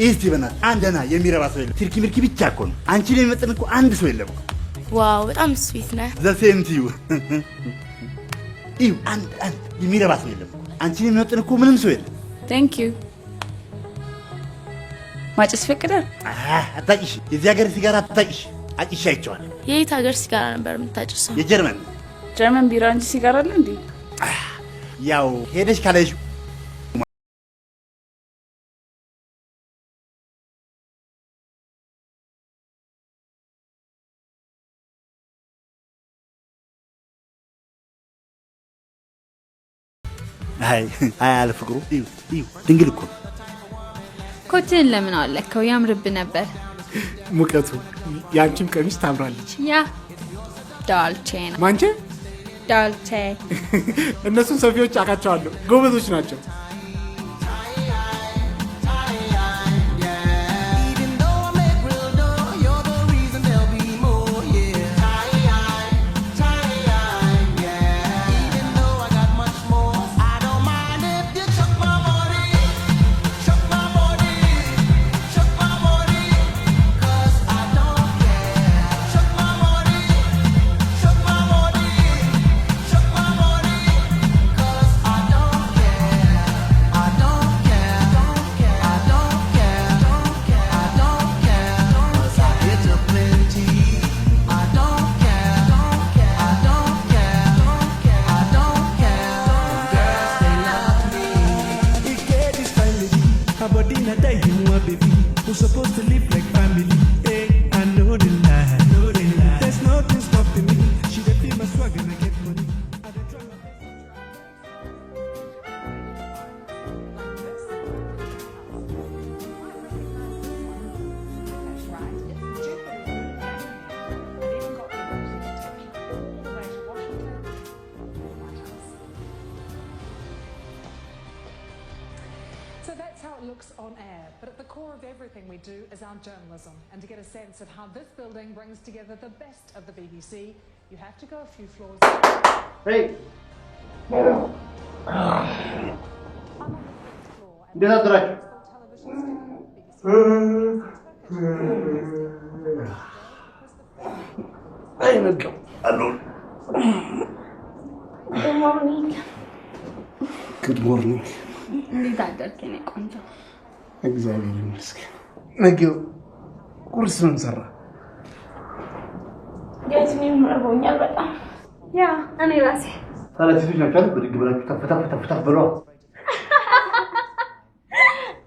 እስቲ በእናትህ አንደና የሚረባ ሰው የለም። ትርኪ ምርኪ ብቻ እኮ ነው። አንቺን የሚመጥን እኮ አንድ ሰው የለም። ዋው በጣም ስዊት ነህ። ዘሴም ቲዩ እዩ አንድ የሚረባ ሰው የለም። አንቺን የሚመጥን እኮ ምንም ሰው የለም። ቴንክ ዩ። ማጨስ ፈቅዳል? አታጭሽ። የዚህ ሀገር ሲጋራ አታጭሽ። አጭሽ አይቼዋለሁ። የየት ሀገር ሲጋራ ነበር የምታጭሰው? የጀርመን። ጀርመን ቢራ እንጂ ሲጋራ አለ እንዴ? ያው ሄደሽ ካለሽ አይ አለ ፍቅሩ። እዩ ድንግል እኮ ኮትን ለምን አወለከው? ያምርብ ነበር። ሙቀቱ ያንቺም ቀሚስ ታምራለች። ያ ዳልቼ ነው። ማንቼ ዳልቼ። እነሱን ሰፊዎች አውቃቸዋለሁ፣ ጎበዞች ናቸው። Looks on air, but at the core of everything we do is our journalism. And to get a sense of how this building brings together the best of the BBC, you have to go a few floors. Hey! እንዴት አደራችሁ? አይ መጣሁ አሎ። ጉድ ሞርኒንግ። ጉድ ሞርኒንግ። እንዴት አደርክ የኔ ቆንጆ? እግዚአብሔር ይመስገን። ነገው ቁርስ ምን ሰራ? ጋይስ እኔም እርቦኛል በጣም። ያ እኔ ራሴ ታዲያ ሴቶች ናቸው አይደል? ብድግ ብላችሁ ተፍታ ብለዋ።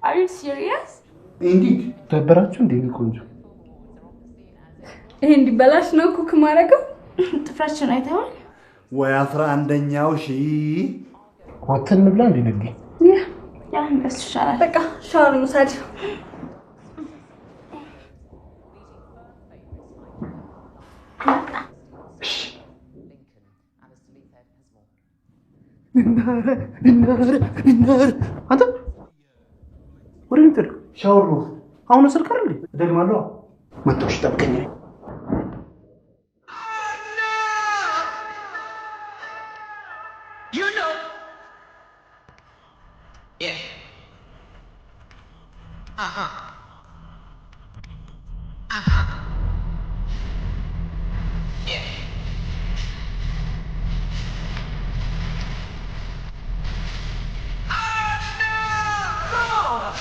Are you serious? እንዴት ተበራችሁ እንዴ? ቆንጆ ይሄ እንዲበላሽ ነው ኩክ ማረገው። ጥፍራችን አይተኸዋል ወይ? 11ኛው ወተን ብላ እንዴ ነገ ያ እንደሱ ይሻላል። በቃ ሻወር እንውሰድ። አንተ ወደ እንትን ሻወር ነው አሁን ስልክ አይደል? ደግማለሁ መጥቶሽ ጠብቀኝ። You know. Yeah. Uh-huh. Uh-huh. Yeah.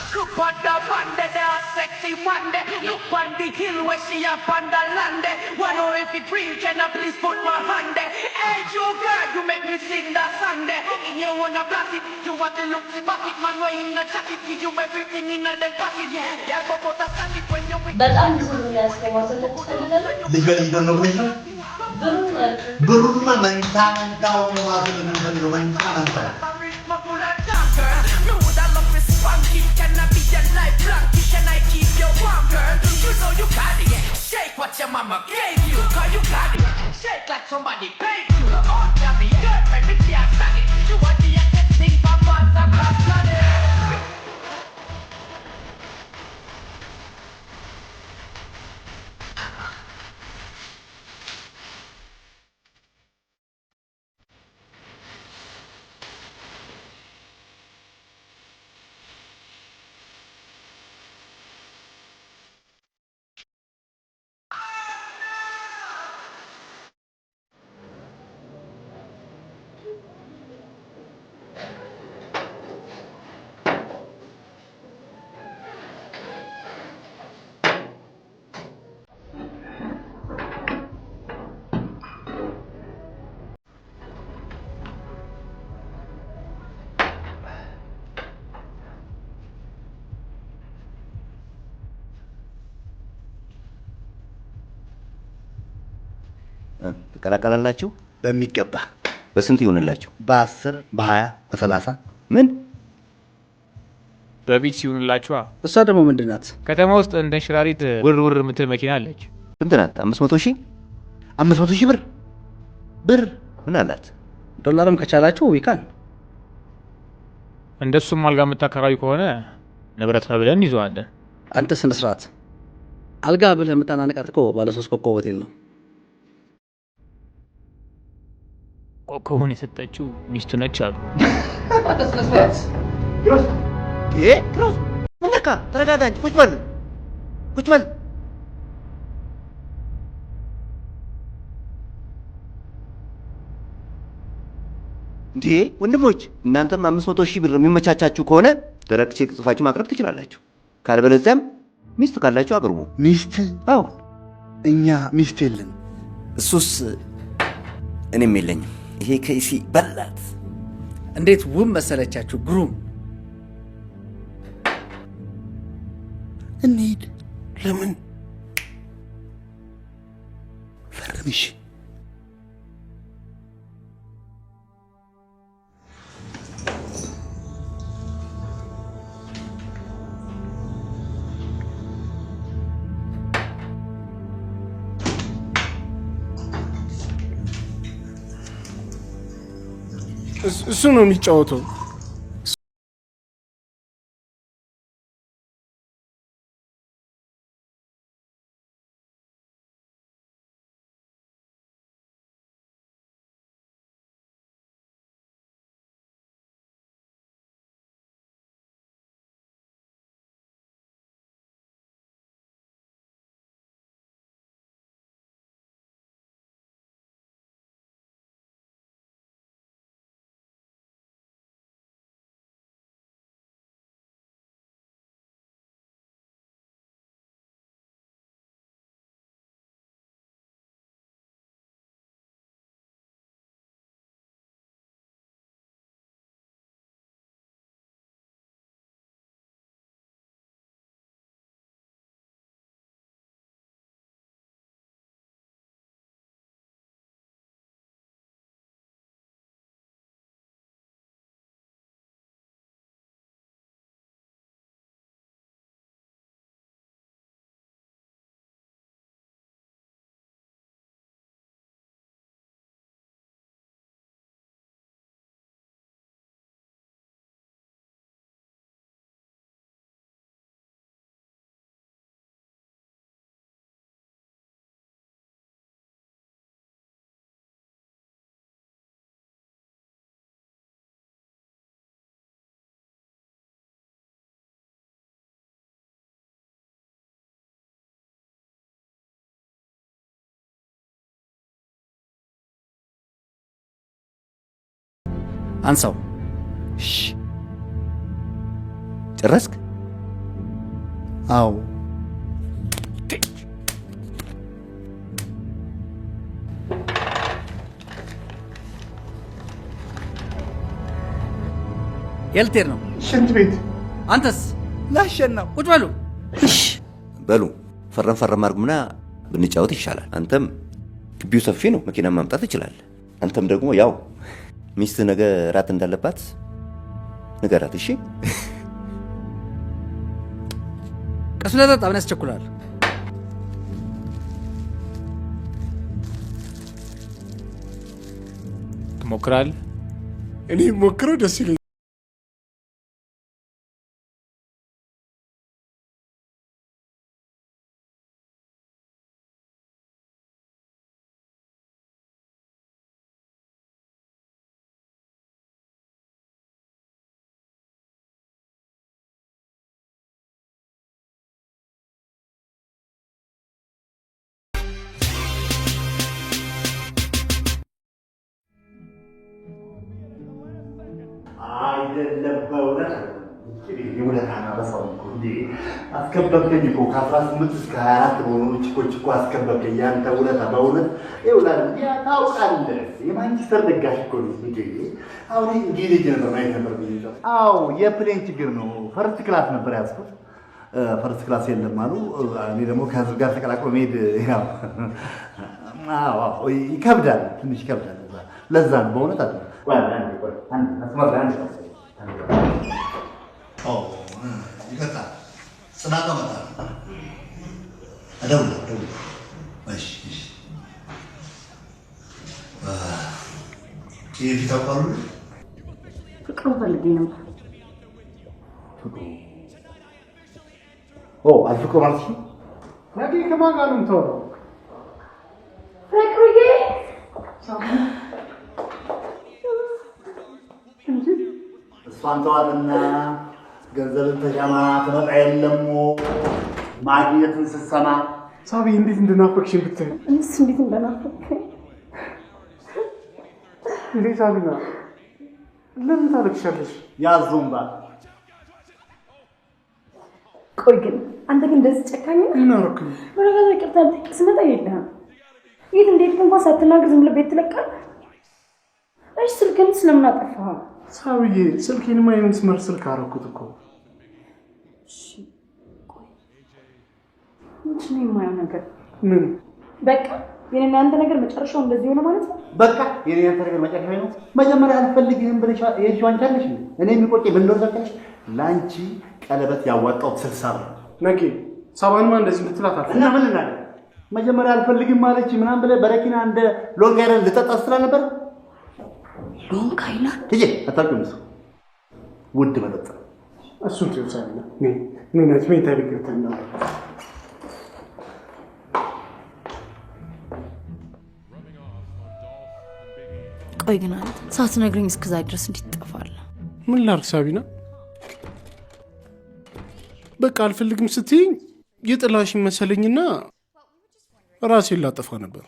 Look on the band, they are sexy one day. Look on the hill where she up on the land. Wonder if it real, can I please put my hand there? Hey, you girl, you make me sing that song there. You wanna blast it, you want to look the bucket, man, way in the jacket, give you everything in the pocket. Yeah, but what I stand it when you win. በጣም ብዙ የሚያስከማሰል ተፈልጋለህ። ልጅ በልጅ ነው ወይ ነው? ብሩማ መንታው ነው ማለት ነው። መንታ Can I be your life blanket? Can I keep your warm, girl? You know you got it. Shake what your mama gave you, cause you got it. Shake like somebody paid you. Oh, tell me, girl, baby, see I stand it. You want the essence thing from once across planet. ትቀላቀላላችሁ? በሚገባ። በስንት ይሆንላችሁ? በ10 በ20 በ30 ምን በቢት ይሁንላችኋ። እሷ ደግሞ ምንድን ናት? ከተማ ውስጥ እንደ እንሽላሊት ውር የምትል መኪና አለች። ስንት ናት? 500 ሺህ 500 ሺህ ብር ምን አላት? ዶላርም ከቻላችሁ ዊካን። እንደሱም አልጋ የምታከራዩ ከሆነ ንብረት ነው ብለን ይዘዋለን። አንተ ስነ ስርዓት። አልጋ ብለህ የምታናነቃት እኮ ባለ 3 ኮከብ ሆቴል ነው። ኮከቡን የሰጠችው ሚስቱ ነች አሉ። ክሮስ ምን ነካ? ተረጋጋ እንጂ ቁጭ በል ቁጭ በል። እንዴ ወንድሞች፣ እናንተም 500 ሺህ ብር የሚመቻቻችሁ ከሆነ ደረቅ ቼክ ጽፋችሁ ማቅረብ ትችላላችሁ። ካልበለዚያም ሚስት ካላችሁ አቅርቡ። ሚስት? አዎ እኛ ሚስት የለን። እሱስ እኔም የለኝም። ይሄ ከይሲ በላት። እንዴት ውብ መሰለቻችሁ! ግሩም። እንሂድ። ለምን? ፈርምሽ። እሱ ነው የሚጫወተው። አንሳው። ጨረስክ? አዎ። የልቴር ነው? ሽንት ቤት። አንተስ? ላሸናው። ቁጭ በሉ። በሉ ፈረም ፈረም አድርጉምና ብንጫወት ይሻላል። አንተም ግቢው ሰፊ ነው፣ መኪና ማምጣት ትችላለህ። አንተም ደግሞ ያው ሚስት ነገ ራት እንዳለባት ንገራት። እሺ? ቀስ ብለህ ጠጣ። ምን ያስቸኩላል? ትሞክራለህ? እኔ ሞክረው ደስ ይለኛል። አይደለም በእውነት የውለታ ናበሳው እንዴ አስከበብከኝ እኮ ከ18 እስከ 24 በሆኑ ቺኮች እኮ አስከበብከኝ። ያንተ ውለታ በእውነት ይውላል። ያ ታውቃለህ፣ የማንቸስተር ደጋፊ እኮ ነው እንዴ። አሁን እንግሊዝ ነበር ማየት ነበር ብዬ። አዎ የፕሌን ችግር ነው። ፈርስት ክላስ ነበር ያዝኩት። ፈርስት ክላስ የለም አሉ። እኔ ደግሞ ከህዝብ ጋር ተቀላቅሎ መሄድ ያው አዎ ይከብዳል፣ ትንሽ ይከብዳል። ለዛ ነው በእውነት አለ። ቆይ አንድ መስመር ላይ አንድ ይከታል ጽናት መጣ ደውል እሺ ይሄ ታውቃሉ ፍቅሩን ፈልጌ ነበር። አልፍቅሩ ማለት ነው። ነገ ከማን ጋር ነው የምታወራው? ፍቅሩዬ እሷን ተዋትና ገንዘብን ተሻማ ትመጣ የለም ማግኘትን ስትሰማ ሳቢ እንዴት እንደናፈቅሽኝ ብታይ። እኔስ እንዴት እንደናፈቅሽኝ። እንዴ ሳቢና ለምን ታለቅሻለሽ? ያዙምባ ቆይ ግን አንተ ግን እንደዚህ ጨካኝ ነህ? ምን አደረኩኝ? ወረጋታ ይቅርታ ስመጣ የለህም። የት እንደሄድክ እንኳን ሳትናገር ዝም ብለህ ቤት ትለቃለህ። እሺ ስልክህን ስለምን አጠፋኸው? ሳብዬ ስልኬንማ የመስመር ስልክ አደረኩት እኮ። እሺ ቆይ ምንድን ነው የማየው ነገር? ምን በቃ የኔና ያንተ ነገር መጨረሻው እንደዚህ ሆነ ማለት ነው? በቃ የኔና ያንተ ነገር መጨረሻው ነው። መጀመሪያ አልፈልግህም ብለሽ የሄድሽው አንቺ አለሽ። እኔ የሚቆጨኝ ምን እንደሆነ ታውቂያለሽ? ለአንቺ ቀለበት ያዋጣው 60 ብር ነጌ ሳባንማ እንደዚህ ልትላት አልፈ እና ምን እናለ መጀመሪያ አልፈልግም ማለች ምናምን ብለህ በረኪና እንደ ሎንግ አይላንድ ልጠጣ ስለነበር ሎንግ አይላንድ እዬ አታውቂውም? እሱ ውድ መጠጥ እሱን ትውሳለህ። ምን አይነት ሜታ ቢገርተና ቆይ ግን አንተ ሳትነግረኝ እስከዛ ድረስ እንዴት ትጠፋለህ? ምን ላድርግ ሳቢና? በቃ አልፈልግም ስትይኝ የጥላሽኝ መሰለኝና ራሴን ላጠፋ ነበር።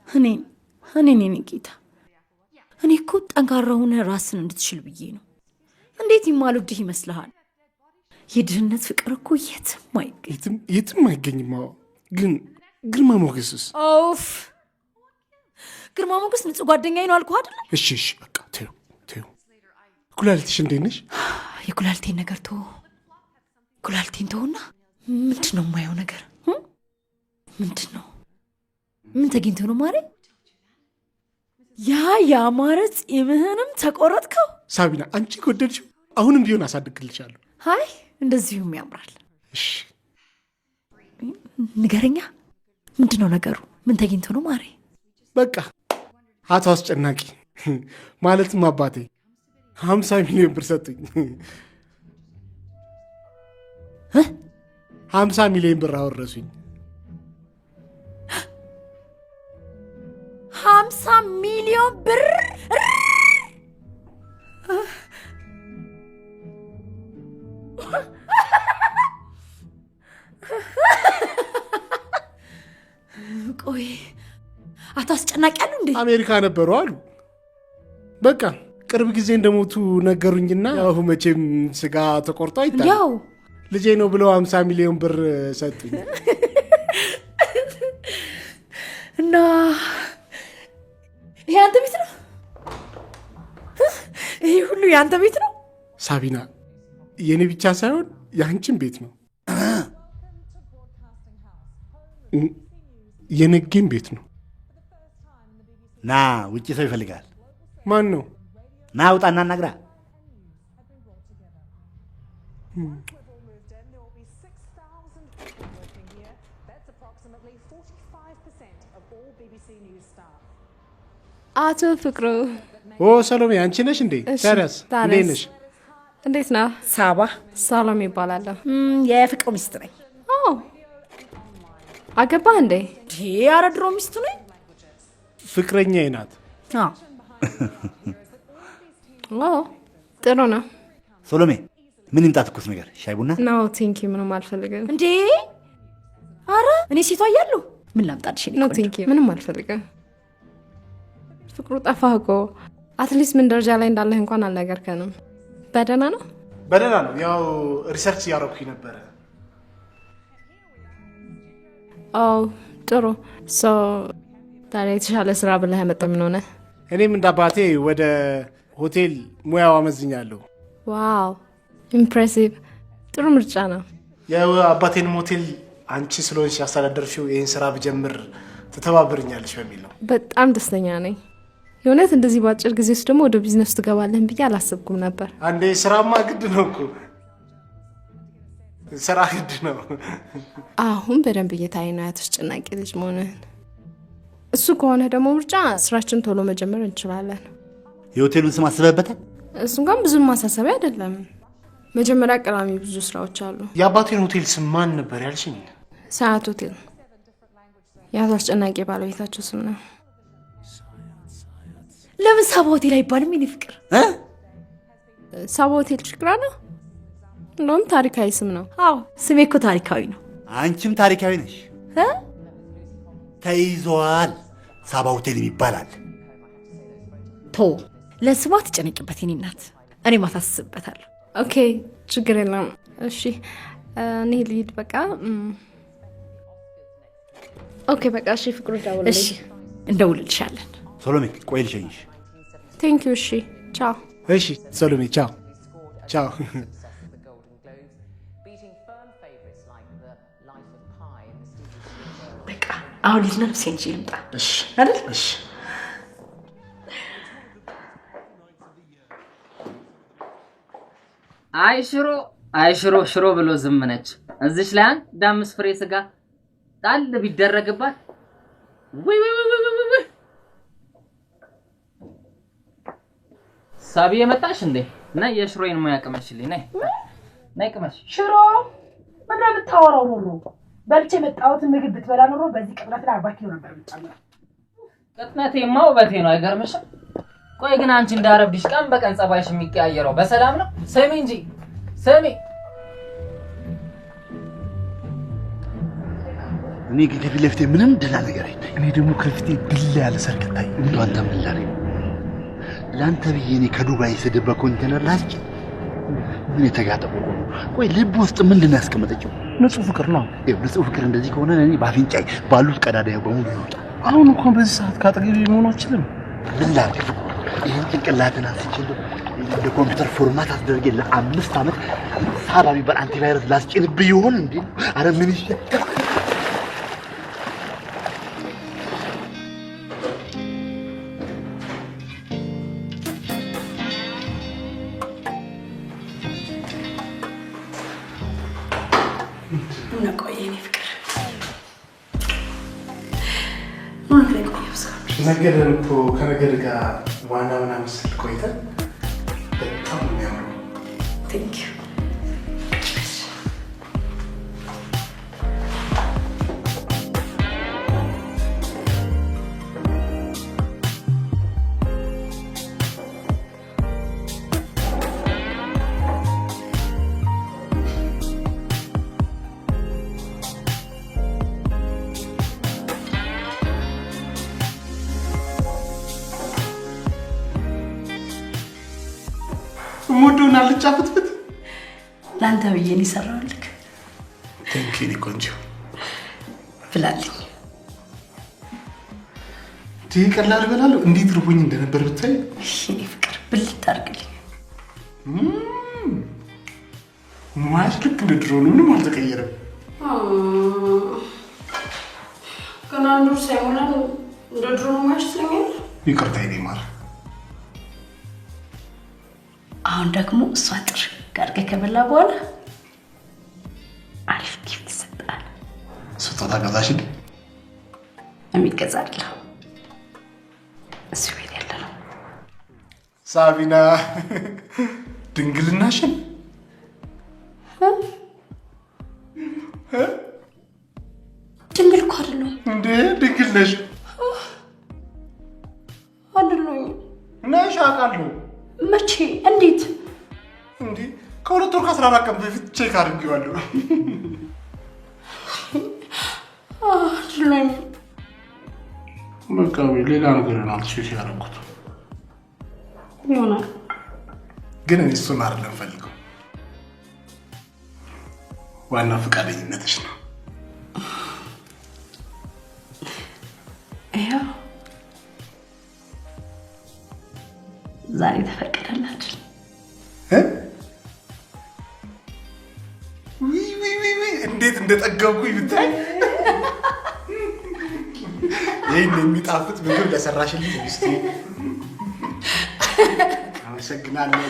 እኔ ጌታ፣ እኔ እኮ ጠንካራ ሆነህ ራስን እንድትችል ብዬ ነው። እንዴት የማልወድህ ይመስልሃል? የድህነት ፍቅር እኮ የትም አይገኝም። ግን ግርማ ሞገስስ? ኦፍ ግርማ ሞገስ ንጹህ ጓደኛዬ ነው አልኩህ አይደል? እሺ በቃ ተይው። ኩላሊትሽ እንዴት ነሽ? የኩላሊቴን ነገር ተወው። ኩላሊቴን ተውና ምንድን ነው የማየው ነገር? ምንድን ነው? ምን ተገኝቶ ነው ማሬ? ያ ያማረ ጺምህንም ተቆረጥከው? ሳቢና አንቺ ከወደድሽው አሁንም ቢሆን አሳድግልሻለሁ። አይ እንደዚሁም ያምራል። እሺ ንገረኛ፣ ምንድን ነው ነገሩ? ምን ተገኝቶ ነው ማሬ? በቃ አቶ አስጨናቂ ማለትም አባቴ 50 ሚሊዮን ብር ሰጡኝ። 50 ሚሊዮን ብር አወረሱኝ። 50 ሚሊዮን ብር? ቆይ አቶ አስጨናቂ አሉ እንዴ? አሜሪካ ነበሩ አሉ። በቃ ቅርብ ጊዜ እንደሞቱ ነገሩኝና ያው መቼም ስጋ ተቆርጦ አይታል። ያው ልጄ ነው ብለው 50 ሚሊዮን ብር ሰጡኝ። እና ይሄ አንተ ቤት ነው? ይሄ ሁሉ የአንተ ቤት ነው? ሳቢና የኔ ብቻ ሳይሆን የአንቺን ቤት ነው። የነጌም ቤት ነው። ና ውጭ ሰው ይፈልጋል። ማን ነው? ና ውጣና እናግራ። አቶ ፍቅሩ። ሰሎሜ አንቺ ነሽ እንዴ? ታዲያስ እንዴት ነሽ? እንዴት ነህ? ሳባ ሰሎሜ ይባላለሁ። የፍቅሩ ሚስት ነኝ። አገባህ እንዴ? ኧረ ድሮ ሚስቱ ነኝ። ፍቅረኛዬ ናት። ጥሩ ነው። ሶሎሜ ምን ይምጣ? ትኩስ ነገር ሻይ ቡና? ኖ ቲንኪ፣ ምንም አልፈልግም። እንዴ አረ እኔ ሴቷ እያለሁ ምን ላምጣልሽ? ኖ ቲንኪ፣ ምንም አልፈልግም። ፍቅሩ ጠፋህ እኮ። አትሊስት ምን ደረጃ ላይ እንዳለህ እንኳን አልነገርከንም። በደህና ነው? በደህና ነው። ያው ሪሰርች እያደረኩኝ ነበረ። ጥሩ። ታዲያ የተሻለ ስራ ብለህ ያመጣው ምን ሆነ? እኔም እንደ አባቴ ወደ ሆቴል ሙያው አመዝኛለሁ። ዋው ኢምፕሬሲቭ። ጥሩ ምርጫ ነው። የአባቴንም ሆቴል አንቺ ስለሆንሽ ያስተዳደርሽው ይህን ስራ ብጀምር ትተባበርኛለሽ በሚል ነው። በጣም ደስተኛ ነኝ። የእውነት እንደዚህ በአጭር ጊዜ ውስጥ ደግሞ ወደ ቢዝነስ ትገባለህ ብዬ አላሰብኩም ነበር። አንዴ ስራማ ግድ ነው እኮ ስራ ግድ ነው። አሁን በደንብ እየታየ ነው ያተስጨናቂ ልጅ መሆንህን። እሱ ከሆነ ደግሞ ምርጫ ስራችን ቶሎ መጀመር እንችላለን። የሆቴሉን ስም አስበህበታል? እሱን ጋር ብዙም ማሳሰቢያ አይደለም። መጀመሪያ ቀዳሚ ብዙ ስራዎች አሉ። የአባቴን ሆቴል ስም ማን ነበር ያልሽኝ? ሰዓት ሆቴል። ያው አስጨናቂ ባለቤታቸው ስም ነው። ለምን ሳባ ሆቴል አይባልም? የኔ ፍቅር ሳባ ሆቴል ችግር አለ? እንደውም ታሪካዊ ስም ነው። አዎ ስሜ እኮ ታሪካዊ ነው። አንቺም ታሪካዊ ነሽ። ተይዟል። ሳባ ሆቴል ይባላል። ቶ ለስሟ ትጨነቂበት የኔ እናት። እኔ ማታስብበታለሁ። ኦኬ ችግር የለም። እሺ እኔ ልሂድ በቃ። ኦኬ በቃ እሺ ፍቅሩ ደውልልኝ። እሺ እንደውልልሻለን። ሰሎሜ ቆይ ልሸኝሽ። ቴንክ ዩ። እሺ ቻው። እሺ ሰሎሜ ቻው ቻው። በቃ አሁን ልጅ ነው ሴንጂ ልምጣ። እሺ አይደል? እሺ አይ ሽሮ ብሎ ዝም ነች። እዚች ላይ አንድ 5 ፍሬ ስጋ ጣል ቢደረግባት ወይ ሳቢ የመጣሽ እንዴ? ነይ የሽሮዬን ሙያ ቅመሽልኝ። ነይ ቅመሽ። ሽሮ ምን የምታወራው ነው? በልቼ መጣሁት። ምግብ ብትበላ ኖሮ በዚህ ቅጥነት ላይ 40 ኪሎ ነበር የምትጨምረው። ቅጥነቴማ ውበቴ ነው። አይገርምሽም? ቆይ ግን አንቺ እንዳረብሽ ቀን በቀን ጸባይሽ የሚቀያየረው በሰላም ነው? ስሚ እንጂ ስሚ። እኔ ግን ከፊት ለፊቴ ምንም ደህና ነገር አይታይ። እኔ ደግሞ ከፊቴ ድል ያለ ሰርግ ታይ። እንደው አንተ ምን ላድርግ? ለአንተ ብዬ እኔ ከዱባይ ስድብ በኮንቴነር ላስጭ ምን የተጋጠመ ነው? ቆይ ልብ ውስጥ ምንድን ነው ያስቀመጠችው? ንጹህ ፍቅር ነው። ንጹህ ፍቅር እንደዚህ ከሆነ እኔ በአፍንጫዬ ባሉት ቀዳዳዬ በሙሉ ይወጣ። አሁን እንኳን በዚህ ሰዓት ካጠገቤ መሆን አልችልም። ምን ላድርግ? ይህን ጭንቅላትን አስችል እንደ ኮምፒውተር ፎርማት አስደርጌ ለ5 ዓመት ሳባ የሚባል አንቲቫይረስ ላስጭንብህ ይሆን እንዴ? አረ ምን ይሻላል? ነገርን እኮ ከነገር ጋር ዋና ምናምን ስል ቆይተን በጣም ነው የሚያምረው። ቴንክ ዩ። ሞዶና ልጫፍትፍት ላንተ ብዬ ነው ሰራውልክ። ቴንክ ዩ ቆንጆ። ብላልኝ። ቀላል እበላለሁ። እንዴት ርቦኝ እንደነበር ብታይ። እኔ ፍቅር ብልት አድርግልኝ። ሙያሽ ልክ እንደ ድሮ ነው። ምንም አልተቀየረም። ገና አንዱ ሳይሞላ እንደ ድሮ ነው ሙያሽ ስለሚል ይቅርታ የኔ ማር። አሁን ደግሞ እሷ ጥር ጋር ከበላ በኋላ አሪፍ ጊፍት ይሰጣል። ስጦታ ገዛሽልኝ? የሚገዛል እሱ ቤት ያለ ነው። ሳቢና ድንግልናሽን ድንግል እኮ አይደለሁም እንዴ? ድንግል ነሽ። አይደለሁም ነሽ አውቃለሁ። መቼ? እንዴት? እንዴ ከ2 ወር ከ14 ቀን በፊት ቼክ አድርጌዋለሁ። አይደለሁም። በቃ ሌላ ነገር ነው አልሽሽ ያደረኩት ይሆናል። ግን እኔ እሱን አይደለም ፈልገው፣ ዋና ፈቃደኝነትሽ ነው። ያው ዛሬ ተፈቀደላችሁ። እንዴት እንደጠገብኩኝ ብታይ። ይህን የሚጣፍጥ ምግብ ለሰራሽልኝ ሚስቴ አመሰግናለሁ።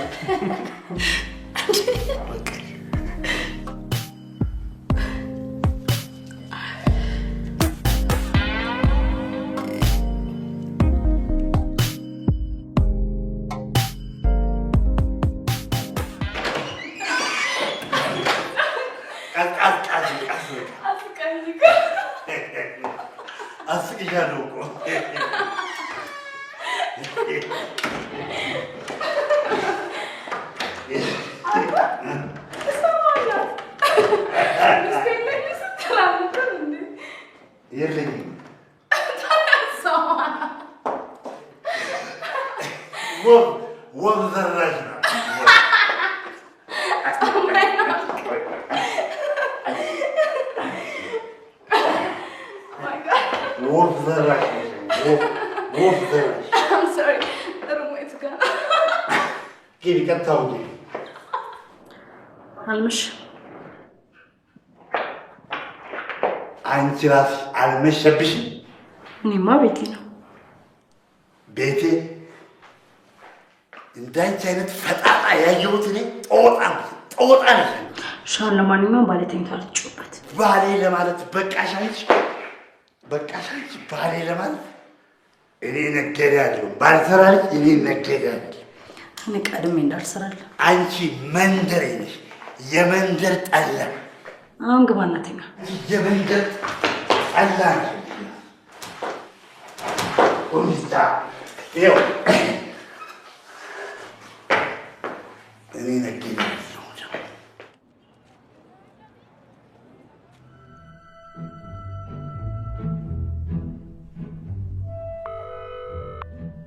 አስቅሻለሁ እኮ የለኝም። ወፍ ዘራሽ ነው። ወፍ ዘራሽ ወፍ ዘራሽ ግን ቀጥታው አልመሽ አንቺ ራስሽ አልመሸብሽም? እኔማ ቤቴ ነው። ቤቴ እንዳንቺ አይነት ፈጣጣ ያየሁት እኔ ጦጣ ነሽ። ሻውን ለማንኛውም ባሌ ተኝቷል። ትጮበት ባሌ ለማለት በቃሽ አንቺ ባሌ ለማለት እኔ ነጋዴ አይደለሁም። ባልሰራ ልጅ እኔ ነጋዴ አይደለሁም። እኔ ቀድሜ እንዳልሰራለሁ። አንቺ መንደሬ ነሽ፣ የመንደር ጠላ። አሁን ግባ እናተኛ። የመንደር ጠላ ነሽ። ኦሚስታ ይኸው እኔ ነጋዴ አይደለሁም።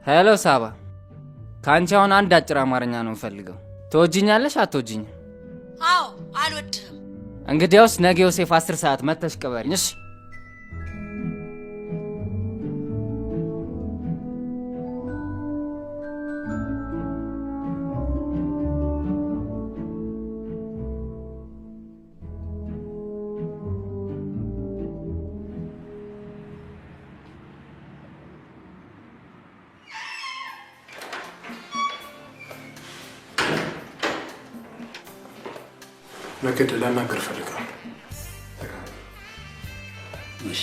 ሄሎ ሳባ፣ ከአንቺ አሁን አንድ አጭር አማርኛ ነው የምፈልገው። ትወጂኛለሽ አትወጂኝም? አዎ አልወድህም። እንግዲያውስ ነገ ዮሴፍ 10 ሰዓት መተሽ ቅበሪኝ እሺ? ነገድ ላናገር እፈልጋለሁ። እሺ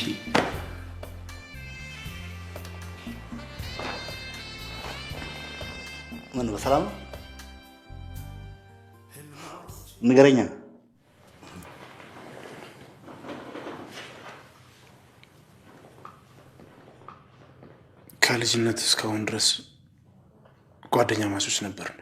ምን በሰላም ነው? ንገረኛ። ከልጅነት እስካሁን ድረስ ጓደኛ ማቾች ነበርን።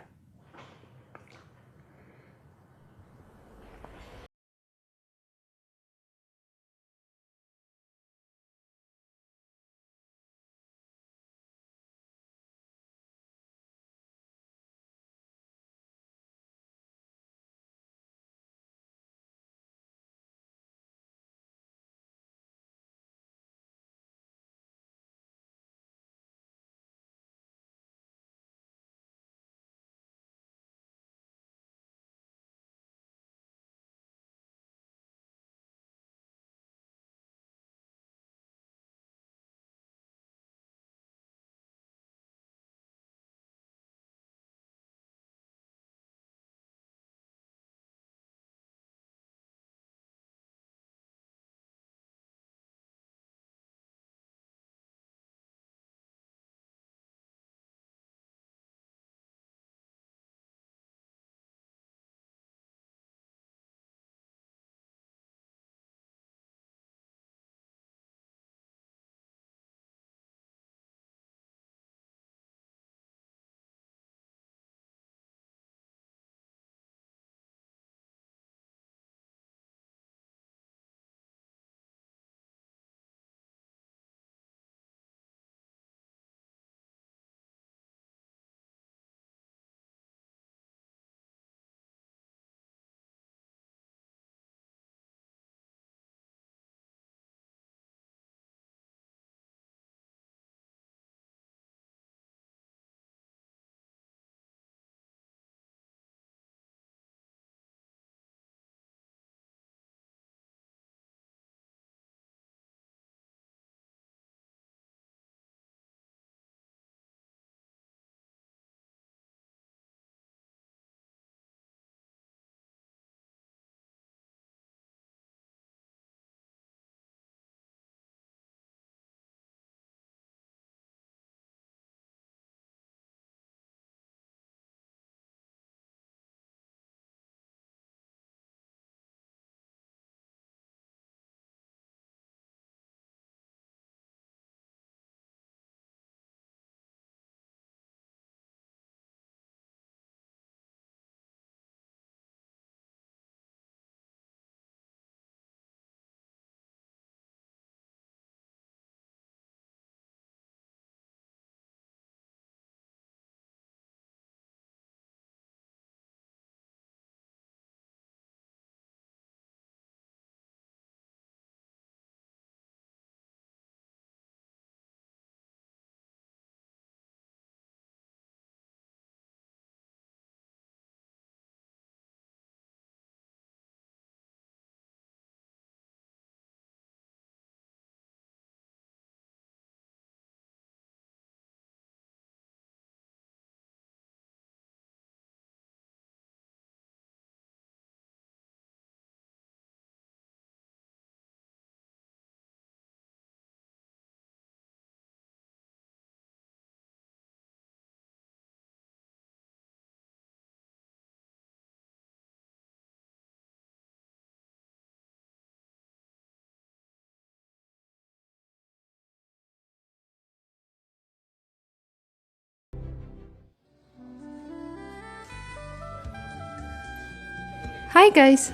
ሃይ ጋይስ።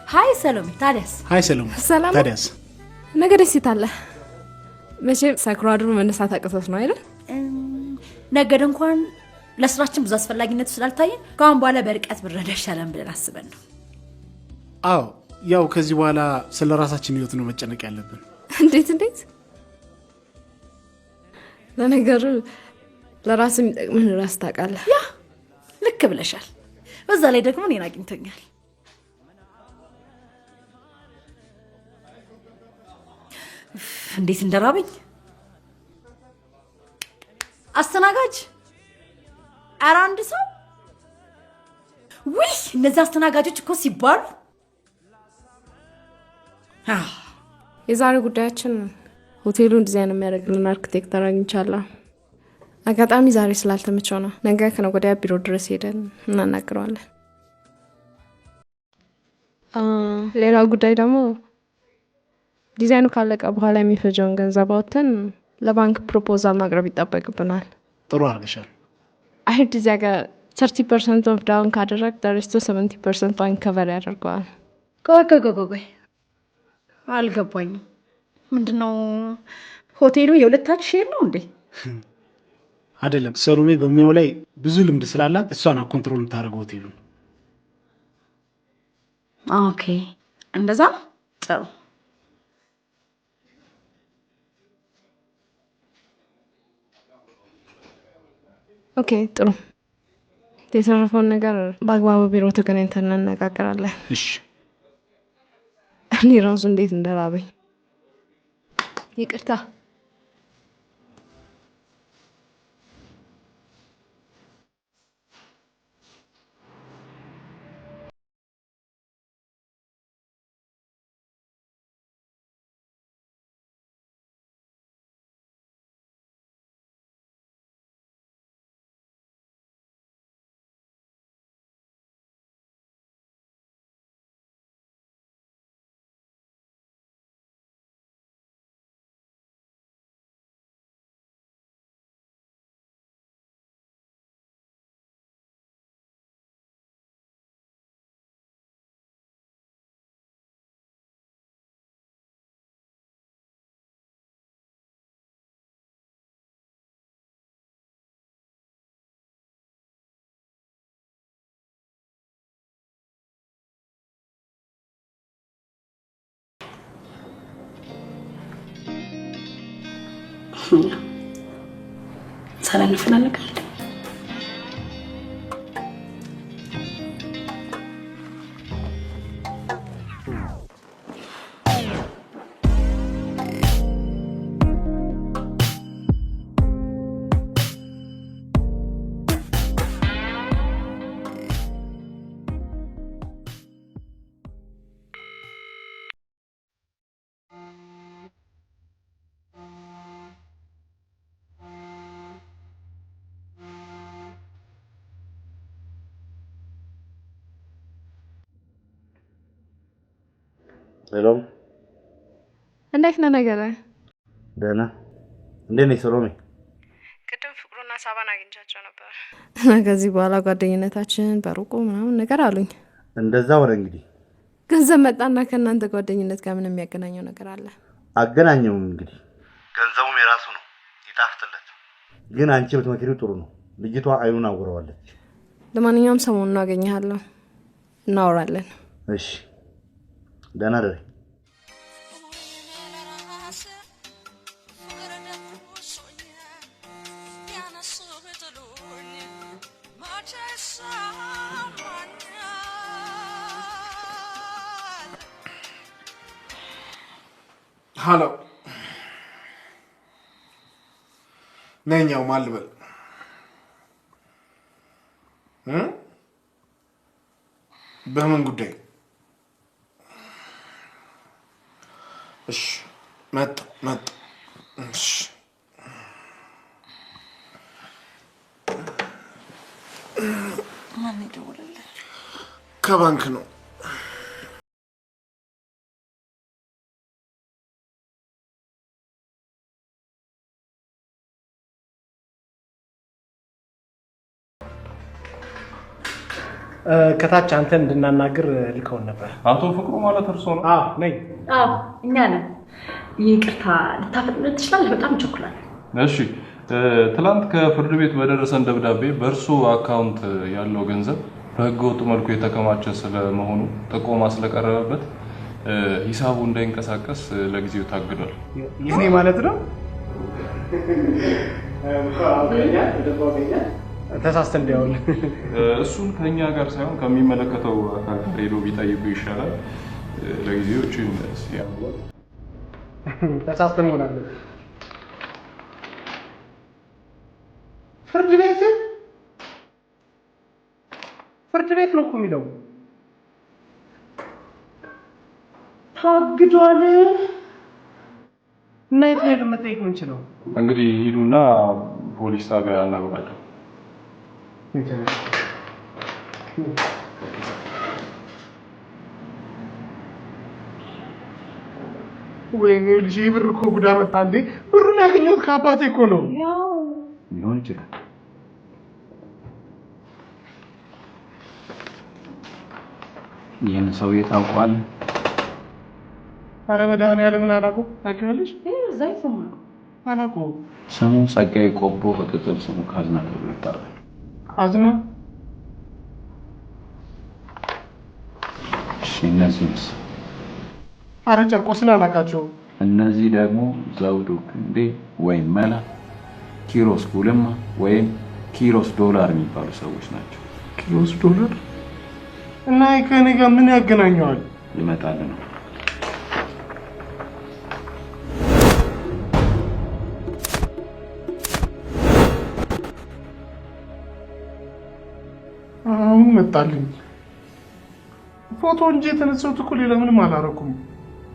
ሃይ ሰሎሜ። ታዲያስ? ሃይ ሰሎሜ። ሰላም። ታዲያስ? ነገ ደስ ይታለ። መቼም ሳይክሮ አድሮ መነሳት አቅቶት ነው አይደል? ነገድ እንኳን ለስራችን ብዙ አስፈላጊነቱ ስላልታየን ከአሁን በኋላ በርቀት ብረዳ ይሻላል ብለን አስበን ነው። አዎ ያው ከዚህ በኋላ ስለ ራሳችን ህይወት ነው መጨነቅ ያለብን። እንዴት? ለነገሩ ለራስ የሚጠቅምን ራስ ታውቃለህ። ያ ልክ ብለሻል። በዛ ላይ ደግሞ እኔን አግኝቶኛል። እንዴት እንደራበኝ። አስተናጋጅ ኧረ አንድ ሰው ውይ! እነዚህ አስተናጋጆች እኮ ሲባሉ የዛሬ ጉዳያችን ሆቴሉን ዲዛይን የሚያደርግልን አርክቴክተር አግኝቻለሁ። አጋጣሚ ዛሬ ስላልተመቸው ነው። ነገ ከነገ ወዲያ ቢሮ ድረስ ሄደን እናናግረዋለን። ሌላው ጉዳይ ደግሞ ዲዛይኑ ካለቀ በኋላ የሚፈጀውን ገንዘብ አውጥተን ለባንክ ፕሮፖዛል ማቅረብ ይጠበቅብናል። ጥሩ አድርገሻል። አይሄድ እዚያ ጋር 30% ኦፍ ዳውን ካደረግ ደረስቶ 70% ባንክ ከቨር ያደርገዋል። ቆይ አልገባኝም። ምንድነው ሆቴሉ የሁለታችሁ ሼር ነው እንዴ? አይደለም፣ ሰሎሜ በሚያው ላይ ብዙ ልምድ ስላላት እሷን ኮንትሮል የምታደርገው ሆቴሉ። ኦኬ እንደዛ ጥሩ። ኦኬ ጥሩ። የተረፈውን ነገር በአግባቡ ቢሮ ተገናኝተን እንነጋገራለን። እሺ። እኔ ራሱ እንዴት እንደራበኝ። ይቅርታ። ሰላም እንፈላለጋለን። ሄሎ፣ እንዴት ነህ? ነገረ ደህና። እንዴት ነሽ ሰሎሜ? ቅድም ፍቅሩና ሳባን አግኝቻቸው ነበር። ከዚህ በኋላ ጓደኝነታችን በሩቁ ምናምን ነገር አሉኝ። እንደዛ ወረ እንግዲህ ገንዘብ መጣና ከእናንተ ጓደኝነት ጋር ምን የሚያገናኘው ነገር አለ? አገናኘውም እንግዲህ ገንዘቡም የራሱ ነው፣ ይጣፍጥለት። ግን አንቺ ብትመክሪው ጥሩ ነው። ልጅቷ አይኑን አውረዋለች። ለማንኛውም ሰሞኑን አገኘሃለሁ፣ እናወራለን። እሺ፣ ደህና ደሪ። ሀሎ ነኛው ማልበል በምን ጉዳይ? እሺ መጣ። እሺ ማን ይደውልልህ? ከባንክ ነው። ከታች አንተን እንድናናግር ልከውን ነበር። አቶ ፍቅሩ ማለት እርሶ ነው? አዎ ነኝ። አዎ እኛ ነን። ይቅርታ ልታፈጥነት ትችላለህ? በጣም ቸኩላለሁ። እሺ ትላንት ከፍርድ ቤት በደረሰን ደብዳቤ በእርሱ አካውንት ያለው ገንዘብ በህገወጥ መልኩ የተከማቸ ስለመሆኑ ጥቆማ ስለቀረበበት ሂሳቡ እንዳይንቀሳቀስ ለጊዜው ታግዷል። የኔ ማለት ነው? ተሳስተ እንዲያውል እሱን ከኛ ጋር ሳይሆን ከሚመለከተው አካል ጋር ሄዶ ቢጠይቁ ይሻላል። ለጊዜው እቺን ሲያውቁ ተሳስተ መሆን አለበት። ፍርድ ቤት ነው እኮ የሚለው። ታግዷል እና የት ነው ሄደን መጠየቅ የምንችለው? እንግዲህ ሂዱና ፖሊስ ጣቢያ አናግሯቸው። ወይኔ ልጄ ብር እኮ ጉዳ መጣ እንዴ! ብሩን ያገኘሁት ከአባቴ እኮ ነው። ሊሆን ይችላል። ይህን ሰውዬ ታውቀዋለህ? ኧረ መድኃኒዓለምን አላውቀውም። ታውቂዋለሽ? እዛ ይሰማል። አላውቀውም። ስሙ ጸጋዬ ቆቦ፣ በቅጽል ስሙ ካዝና ተብሎ ይጠራል። ካዝና? እሺ፣ እነዚህስ? ኧረ ጨርቆስን አላውቃቸውም። እነዚህ ደግሞ ዘውዱ ክንዴ ወይም መላ፣ ኪሮስ ጉልማ ወይም ኪሮስ ዶላር የሚባሉ ሰዎች ናቸው። ኪሮስ ዶላር? እና ከእኔ ጋር ምን ያገናኘዋል? ይመጣል ነው። አሁን መጣልኝ። ፎቶ እንጂ የተነሳሁት እኮ ሌላ ምንም አላረኩም።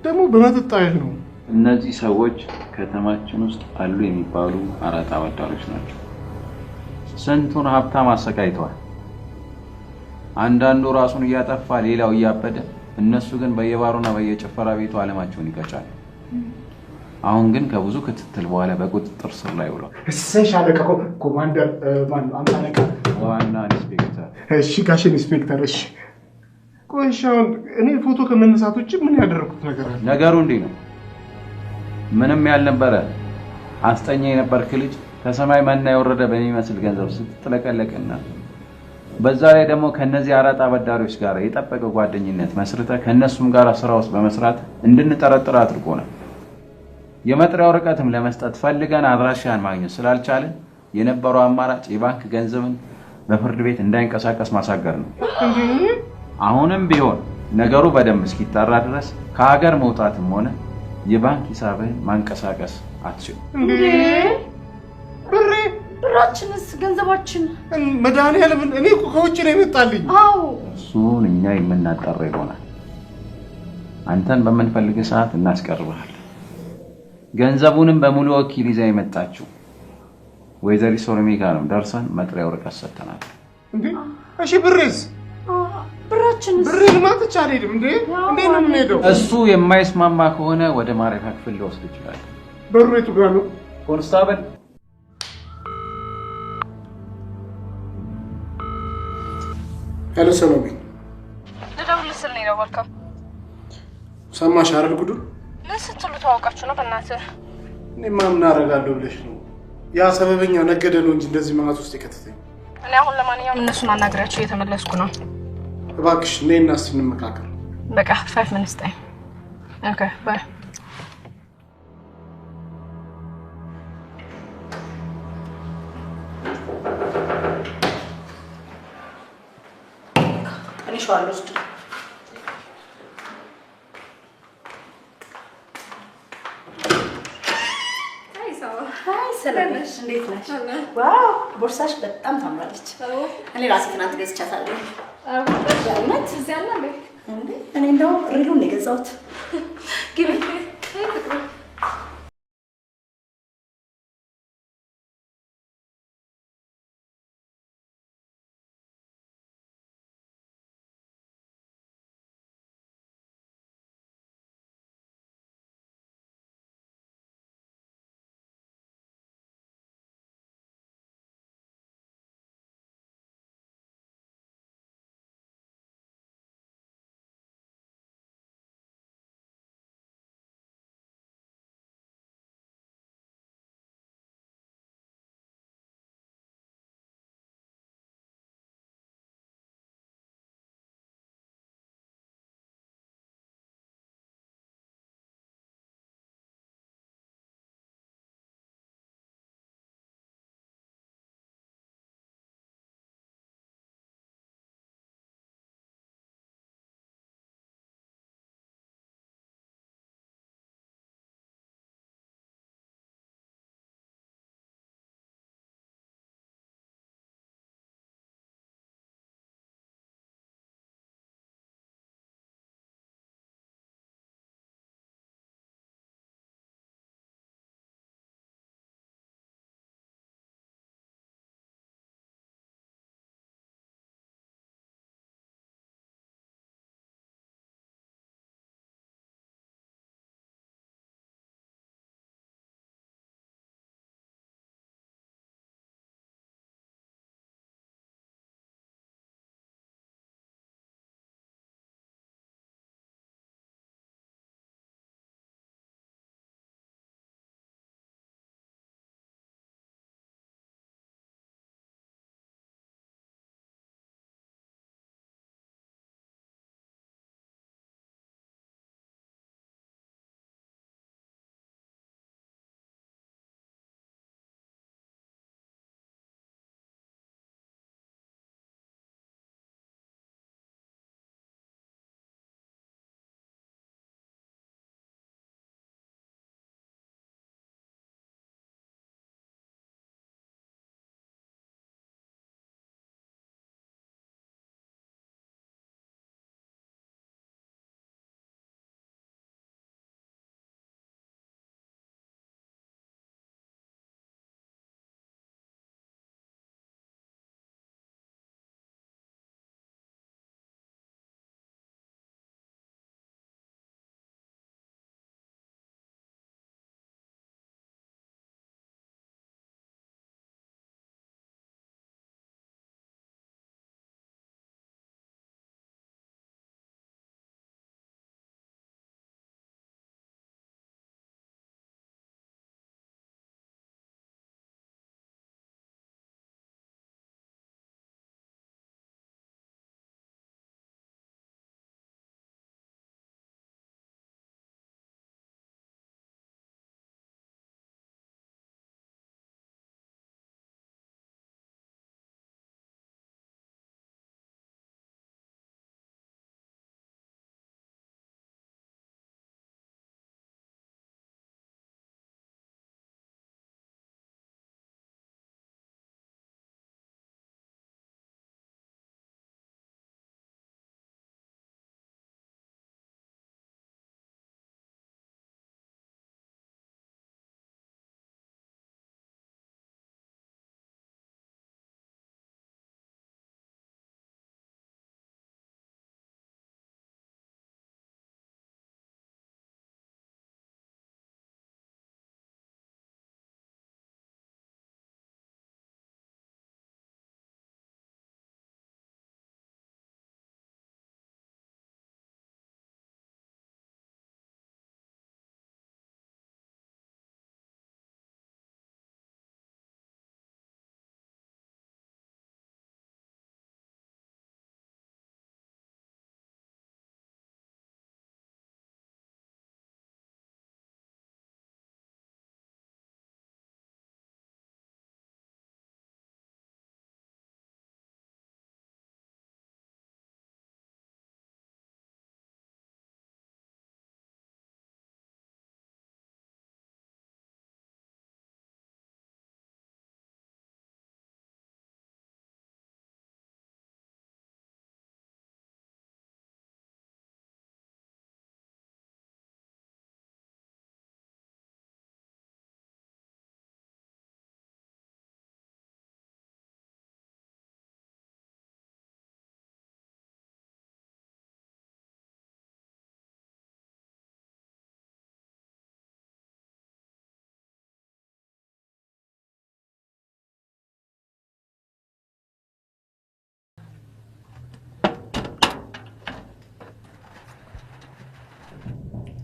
ደግሞ በመጠጥ አይል ነው። እነዚህ ሰዎች ከተማችን ውስጥ አሉ የሚባሉ አራጣ አበዳሪዎች ናቸው። ስንቱን ሀብታም አሰቃይተዋል። አንዳንዱ ራሱን እያጠፋ ሌላው እያበደ፣ እነሱ ግን በየባሩና በየጭፈራ ቤቱ አለማቸውን ይቀጫሉ። አሁን ግን ከብዙ ክትትል በኋላ በቁጥጥር ስር ላይ ውሏል። እሰይ ሻለቃ ኮማንደር ማን አምሳለቃ ዋና ኢንስፔክተር። እሺ ጋሽ ኢንስፔክተር። እሺ ቆይ አሁን እኔ ፎቶ ከመነሳት ውጭ ምን ያደረኩት ነገር አለ? ነገሩ እንዲህ ነው። ምንም ያልነበረ አስጠኛ የነበርክ ልጅ ከሰማይ መና የወረደ በሚመስል ገንዘብ ስትጥለቀለቅና በዛ ላይ ደግሞ ከነዚህ አራጣ አበዳሪዎች ጋር የጠበቀ ጓደኝነት መስርተ ከነሱም ጋር ስራ ውስጥ በመስራት እንድንጠረጥር አድርጎናል። የመጥሪያ ወረቀትም ለመስጠት ፈልገን አድራሻን ማግኘት ስላልቻለን የነበረው አማራጭ የባንክ ገንዘብን በፍርድ ቤት እንዳይንቀሳቀስ ማሳገር ነው። አሁንም ቢሆን ነገሩ በደንብ እስኪጣራ ድረስ ከሀገር መውጣትም ሆነ የባንክ ሂሳብህን ማንቀሳቀስ አትችልም። ብራችንስ? ገንዘባችን? መድኃኒዓለምን እኔ እኮ ከውጭ ነው የመጣልኝ። አዎ እሱን እኛ የምናጣራ ይሆናል። አንተን በምንፈልግ ሰዓት እናስቀርብሃለን። ገንዘቡንም በሙሉ ወኪል ይዛ የመጣችው ወይዘሪት ሶሎሜ ጋር ነው ደርሰን መጥሪያ ወረቀት ሰጥተናል። እንዴ እሺ ብሬስ? ብራችንስ? ብሬን ማጥቻ አልሄድም እንዴ? እንዴት ነው የምንሄደው? እሱ የማይስማማ ከሆነ ወደ ማረፊያ ክፍል ሊወስድ ይችላል። በሩ የቱ ጋር ነው? ኮንስታብል ሄሎ ሰሎሜ። ልደውልልህ ስል ነው የደወልከው? ሰማሽ አይደል ጉዱን? ምን ስትሉ ተዋውቃችሁ ነው? በእናትህ እኔማ ምን አደርጋለሁ ብለሽ ነው? ያ ሰበበኛው ነገደ ነው እንጂ እንደዚህ ማት ውስጥ የከተተኝ። እኔ አሁን ለማንኛውም እነሱን አናግሪያቸው እየተመለስኩ ነው። እባክሽ ነይና እስኪ እንመካከር። በቃ 5 minutes time. Okay, bye. እኔ ሸዋለሁ ውስጥ ሰላምሽ እንዴት ነሽ? ዋው ቦርሳሽ በጣም ታምራለች። እኔ ራሴ ትናንት ገዝቻታለሁ። እውነት እዚህ አለ እንዴ? እኔ እንደው ሪሉን የገዛሁት ግቢ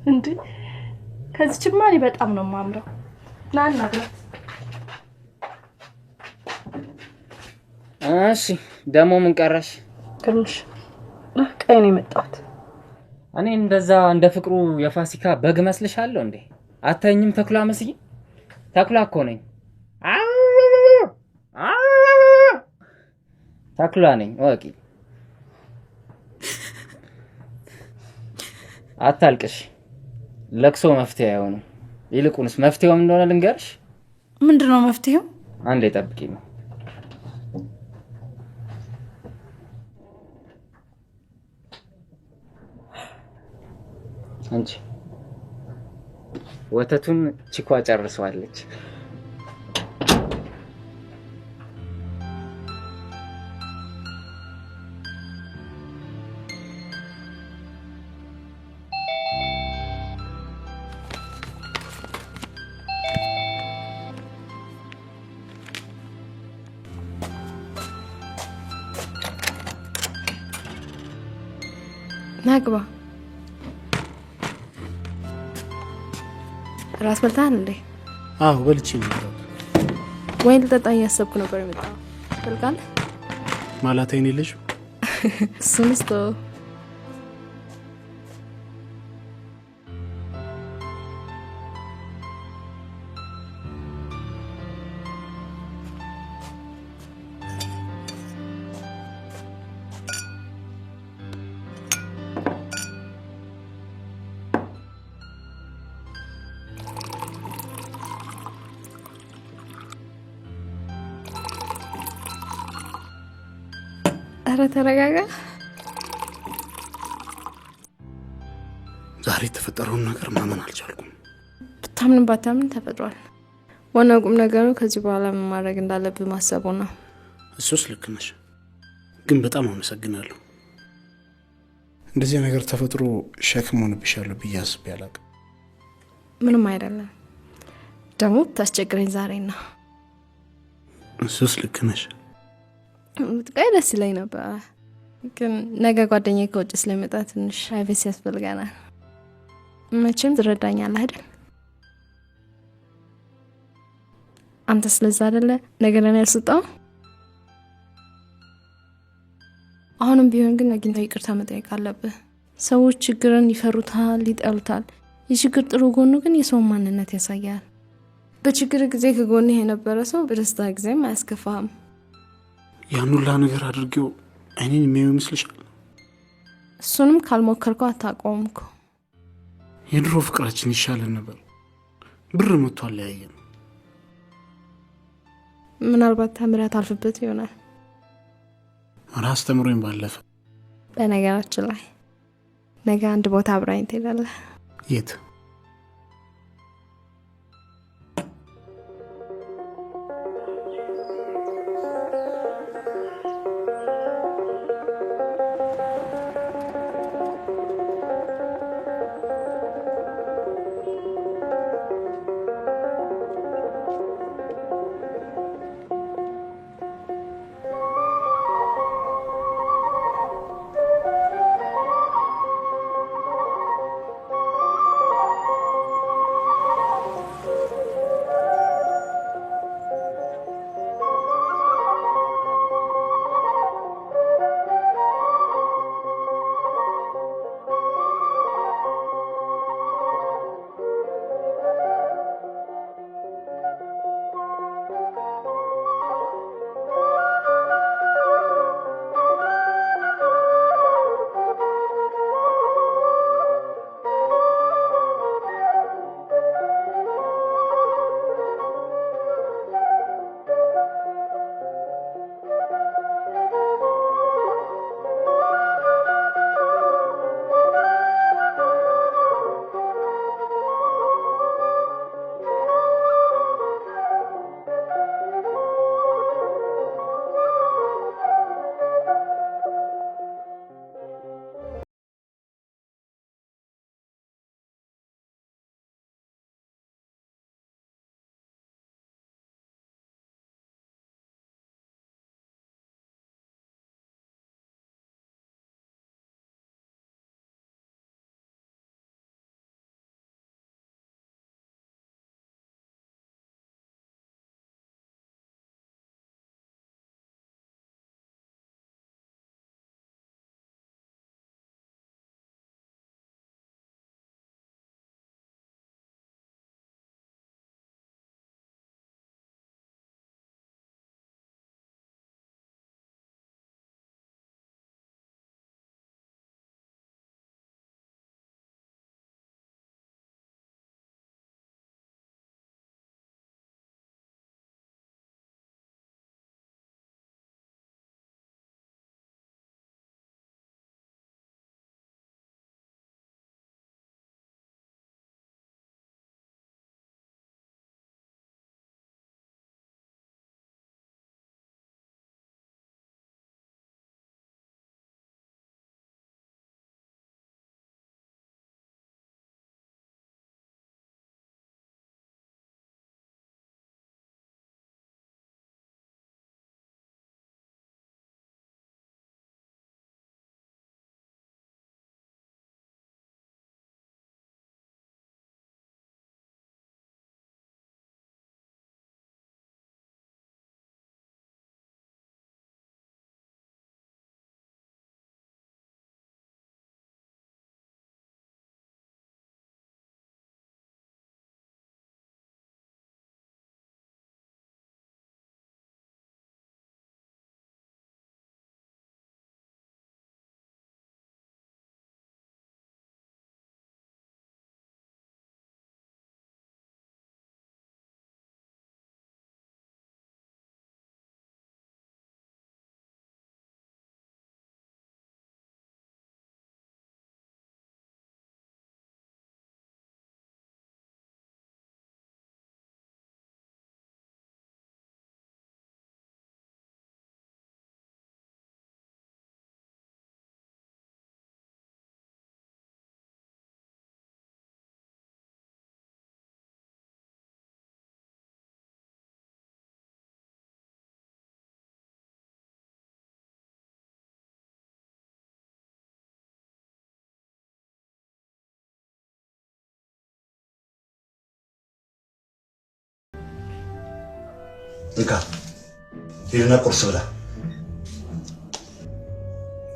እንዴ ከዚህማ እኔ በጣም ነው ማምረው። ናና ብላት። እሺ ደሞ ምን ቀረሽ? ትንሽ ቀይ ነው የመጣሁት። እኔ እንደዛ እንደ ፍቅሩ የፋሲካ በግ መስልሻለሁ እንዴ? አታኝም ተኩላ መስዬ? ተኩላ እኮ ነኝ። ተኩላ ነኝ ወቂ። አታልቅሽ። ለቅሶ መፍትሄ አይሆንም። ይልቁንስ መፍትሄው ምን እንደሆነ ልንገርሽ። ምንድነው መፍትሄው? አንዴ ጠብቂኝ። አንቺ ወተቱን ቺኳ ጨርሰዋለች። ናግባ ራስ በልታን እንዴ? አዎ በልቼ ነው። ወይን ልጠጣ እያሰብኩ ነበር የመጣው። በልቃል ማለት አይኔ ልጅ እሱንስ ኧረ ተረጋጋ። ዛሬ የተፈጠረውን ነገር ማመን አልቻልኩም። ብታምን ባታምን ተፈጥሯል። ዋናው ቁም ነገሩ ከዚህ በኋላ ምን ማድረግ እንዳለብህ ማሰቡ ነው። እሱስ ልክ ነሽ፣ ግን በጣም አመሰግናለሁ። እንደዚህ ነገር ተፈጥሮ ሸክም ሆነብሻለሁ ብዬ አስቤ አላውቅም። ምንም አይደለም። ደግሞ ታስቸግረኝ ዛሬና። እሱስ ልክ ነሽ። ብትቀይ ደስ ይለኝ ነበር፣ ግን ነገ ጓደኛዬ ከውጭ ስለሚመጣ ትንሽ ፕራይቬሲ ያስፈልገናል። መቼም ትረዳኛለህ አይደል? አንተ ስለዛ አይደለ ነገ ለኔ ያልሰጠው። አሁንም ቢሆን ግን አግኝተህ ይቅርታ መጠየቅ አለብህ። ሰዎች ችግርን ይፈሩታል፣ ይጠሉታል። የችግር ጥሩ ጎኑ ግን የሰው ማንነት ያሳያል። በችግር ጊዜ ከጎንህ የነበረ ሰው በደስታ ጊዜም አያስከፋህም። ያን ሁላ ነገር አድርጌው እኔን የሚያዩ ይመስልሻል? እሱንም ካልሞከርከው አታውቀውም እኮ። የድሮ ፍቅራችን ይሻለን ነበር። ብር መጥቶ አለያየን። ምናልባት ተምረት አልፍበት ይሆናል። ራስ ተምሮኝ ባለፈ። በነገራችን ላይ ነገ አንድ ቦታ አብራኝ ትሄዳለህ። የት? እንካ ሂድና ቁርስ ብላ።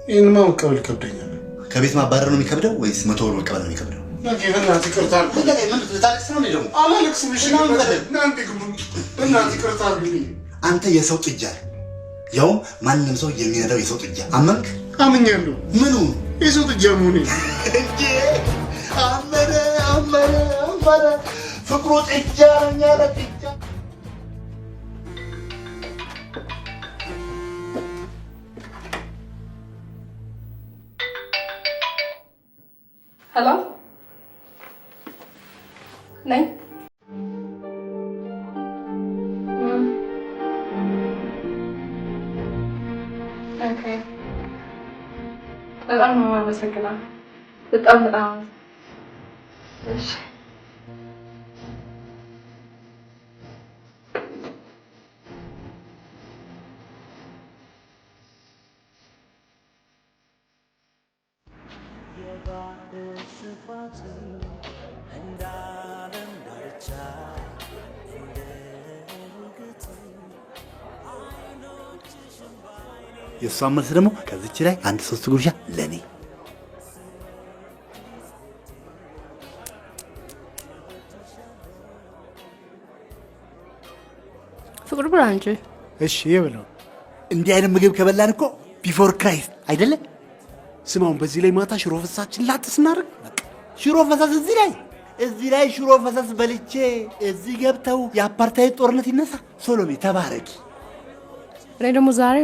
ይህንማ መቀበል ይከብደኛል። ከቤት ማባረር ነው የሚከብደው ወይስ 100 ብር መቀበል ነው የሚከብደው? በእናትህ ይቅርታ አድርግልኝ። ምን ልታለቅስ ነው? ደግሞ አላለቅስም። እሺ በእናትህ ይቅርታ አድርግልኝ። አንተ የሰው ጥጃ፣ ያው ማንም ሰው የሚነዳው የሰው ጥጃ። አመንክ? አምኛለሁ። ምኑ የሰው ጥጃ መሆኔ እንጂ አመነ ፍቅሩ ጥጃ ነኝ አለ ጥጃ። ሄሎ ነኝ። ኦኬ በጣም ነው የማመሰግነው። በጣም እሺ የእሷን መልስ ደግሞ ከዚች ላይ አንድ 3 ጉርሻ ለኔ። ፍቅር ብላ እንጂ። እሺ ይብለው። እንዲህ አይነት ምግብ ከበላን እኮ ቢፎር ክራይስት አይደለ? ስማውን በዚህ ላይ ማታ ሽሮ ፈሳችን ላጥ ስናደርግ ሽሮ ፈሰስ እዚህ ላይ ሽሮ ፈሰስ በልቼ እዚህ ገብተው የአፓርታይድ ጦርነት ይነሳ። ሶሎሜ ተባረኪ። እኔ ደግሞ ዛሬ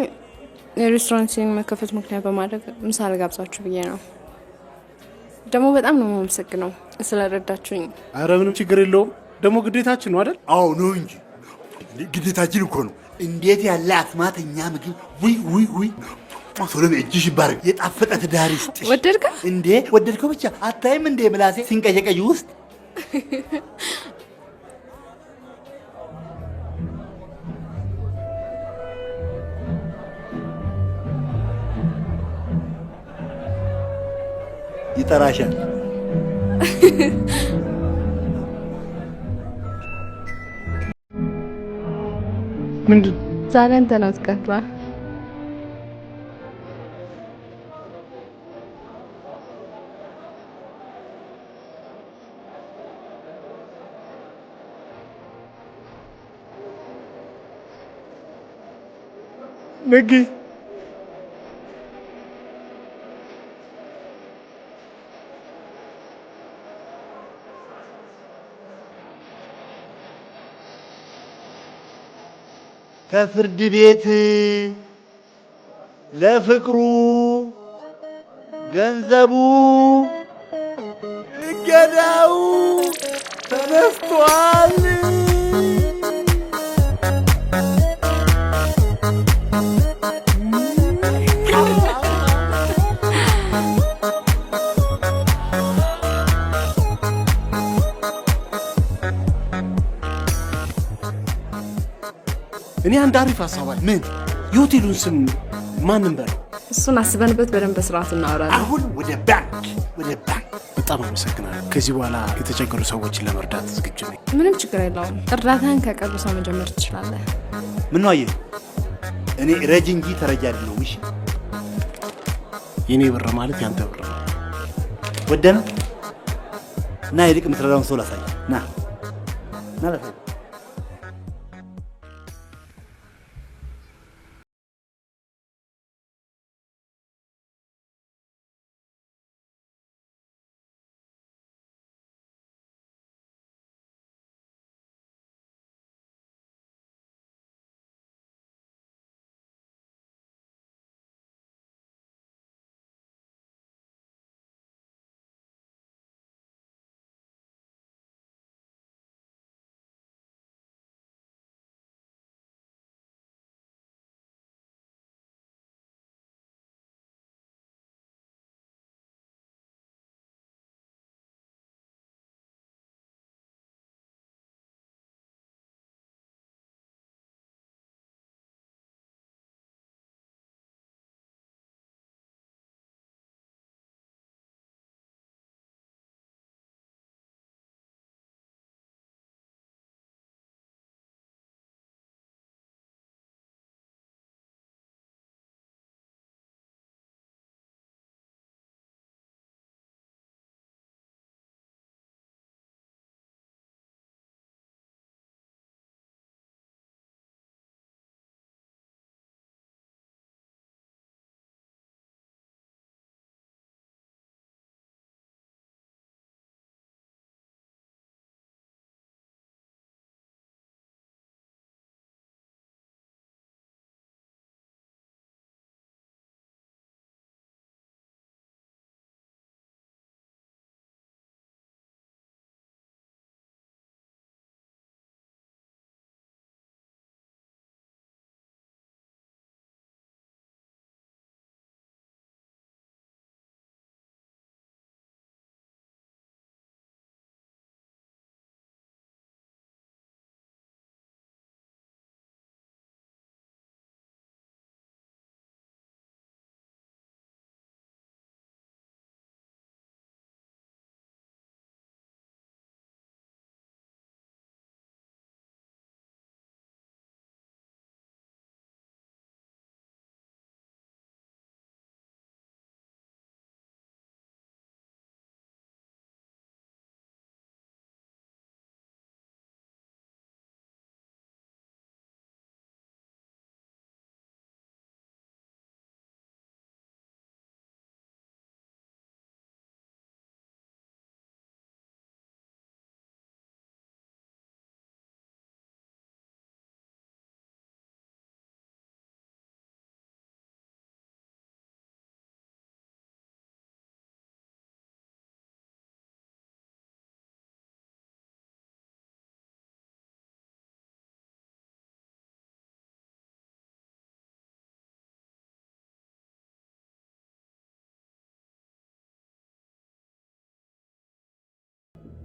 የሬስቶራንት መከፈት ምክንያት በማድረግ ምሳ ልጋብዛችሁ ብዬ ነው። ደግሞ በጣም ነው የማመሰግነው ስለረዳችሁኝ። አረ ምንም ችግር የለውም። ደግሞ ግዴታችን ነው አይደል? አዎ ነው እንጂ ግዴታችን እኮ ነው። እንዴት ያለ አስማተኛ ምግብ! ውይ ሶሎሜ እጅሽ ይባረክ። የጣፈጠ ትዳር ይስጥሽ። ወደድከው እንዴ? ወደድከው ብቻ አታይም እንዴ ምላሴ ሲንቀየቀይ ውስጥ ይጠራሻል። ምንድን ዛሬ አንተ ነው ትቀርባ። ነጊ ከፍርድ ቤት ለፍቅሩ ገንዘቡ እገዳው ተነስቷል። እኔ አንድ አሪፍ ሀሳብ አለ። ምን? የሆቴሉን ስም ማንም በለው። እሱን አስበንበት በደንብ በስርዓት እናወራለን። አሁን ወደ ባንክ። በጣም አመሰግናለሁ። ከዚህ በኋላ የተቸገሩ ሰዎችን ለመርዳት ዝግጁ ነኝ። ምንም ችግር የለውም። እርዳታን ከቅርብ ሰው መጀመር ትችላለህ። ምን ነው አየህ፣ እኔ ረጅ እንጂ ተረጃ አይደለሁም። እሺ የኔ ብር ማለት ያንተ ብር ነው። ወደም እና ይልቅ የምትረዳውን ሰው ላሳይ። ና ላሳይ።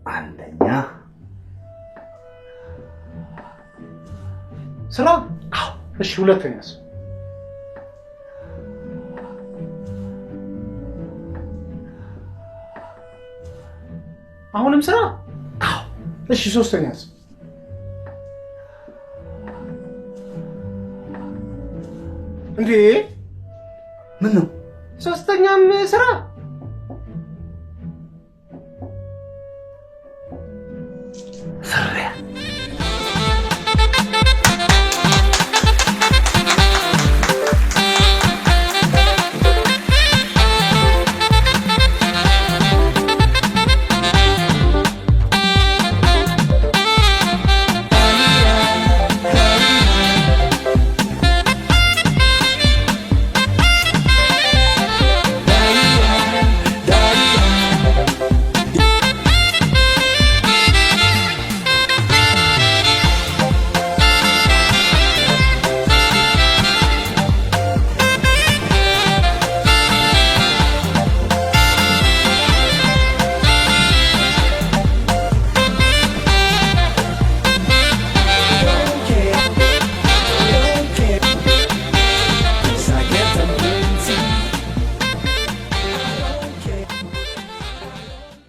አንደኛ ስራ? እሺ ሁለተኛስ? አሁንም ስራ? እሺ ሶስተኛስ? እንዴ ምን ነው? ሶስተኛም ስራ?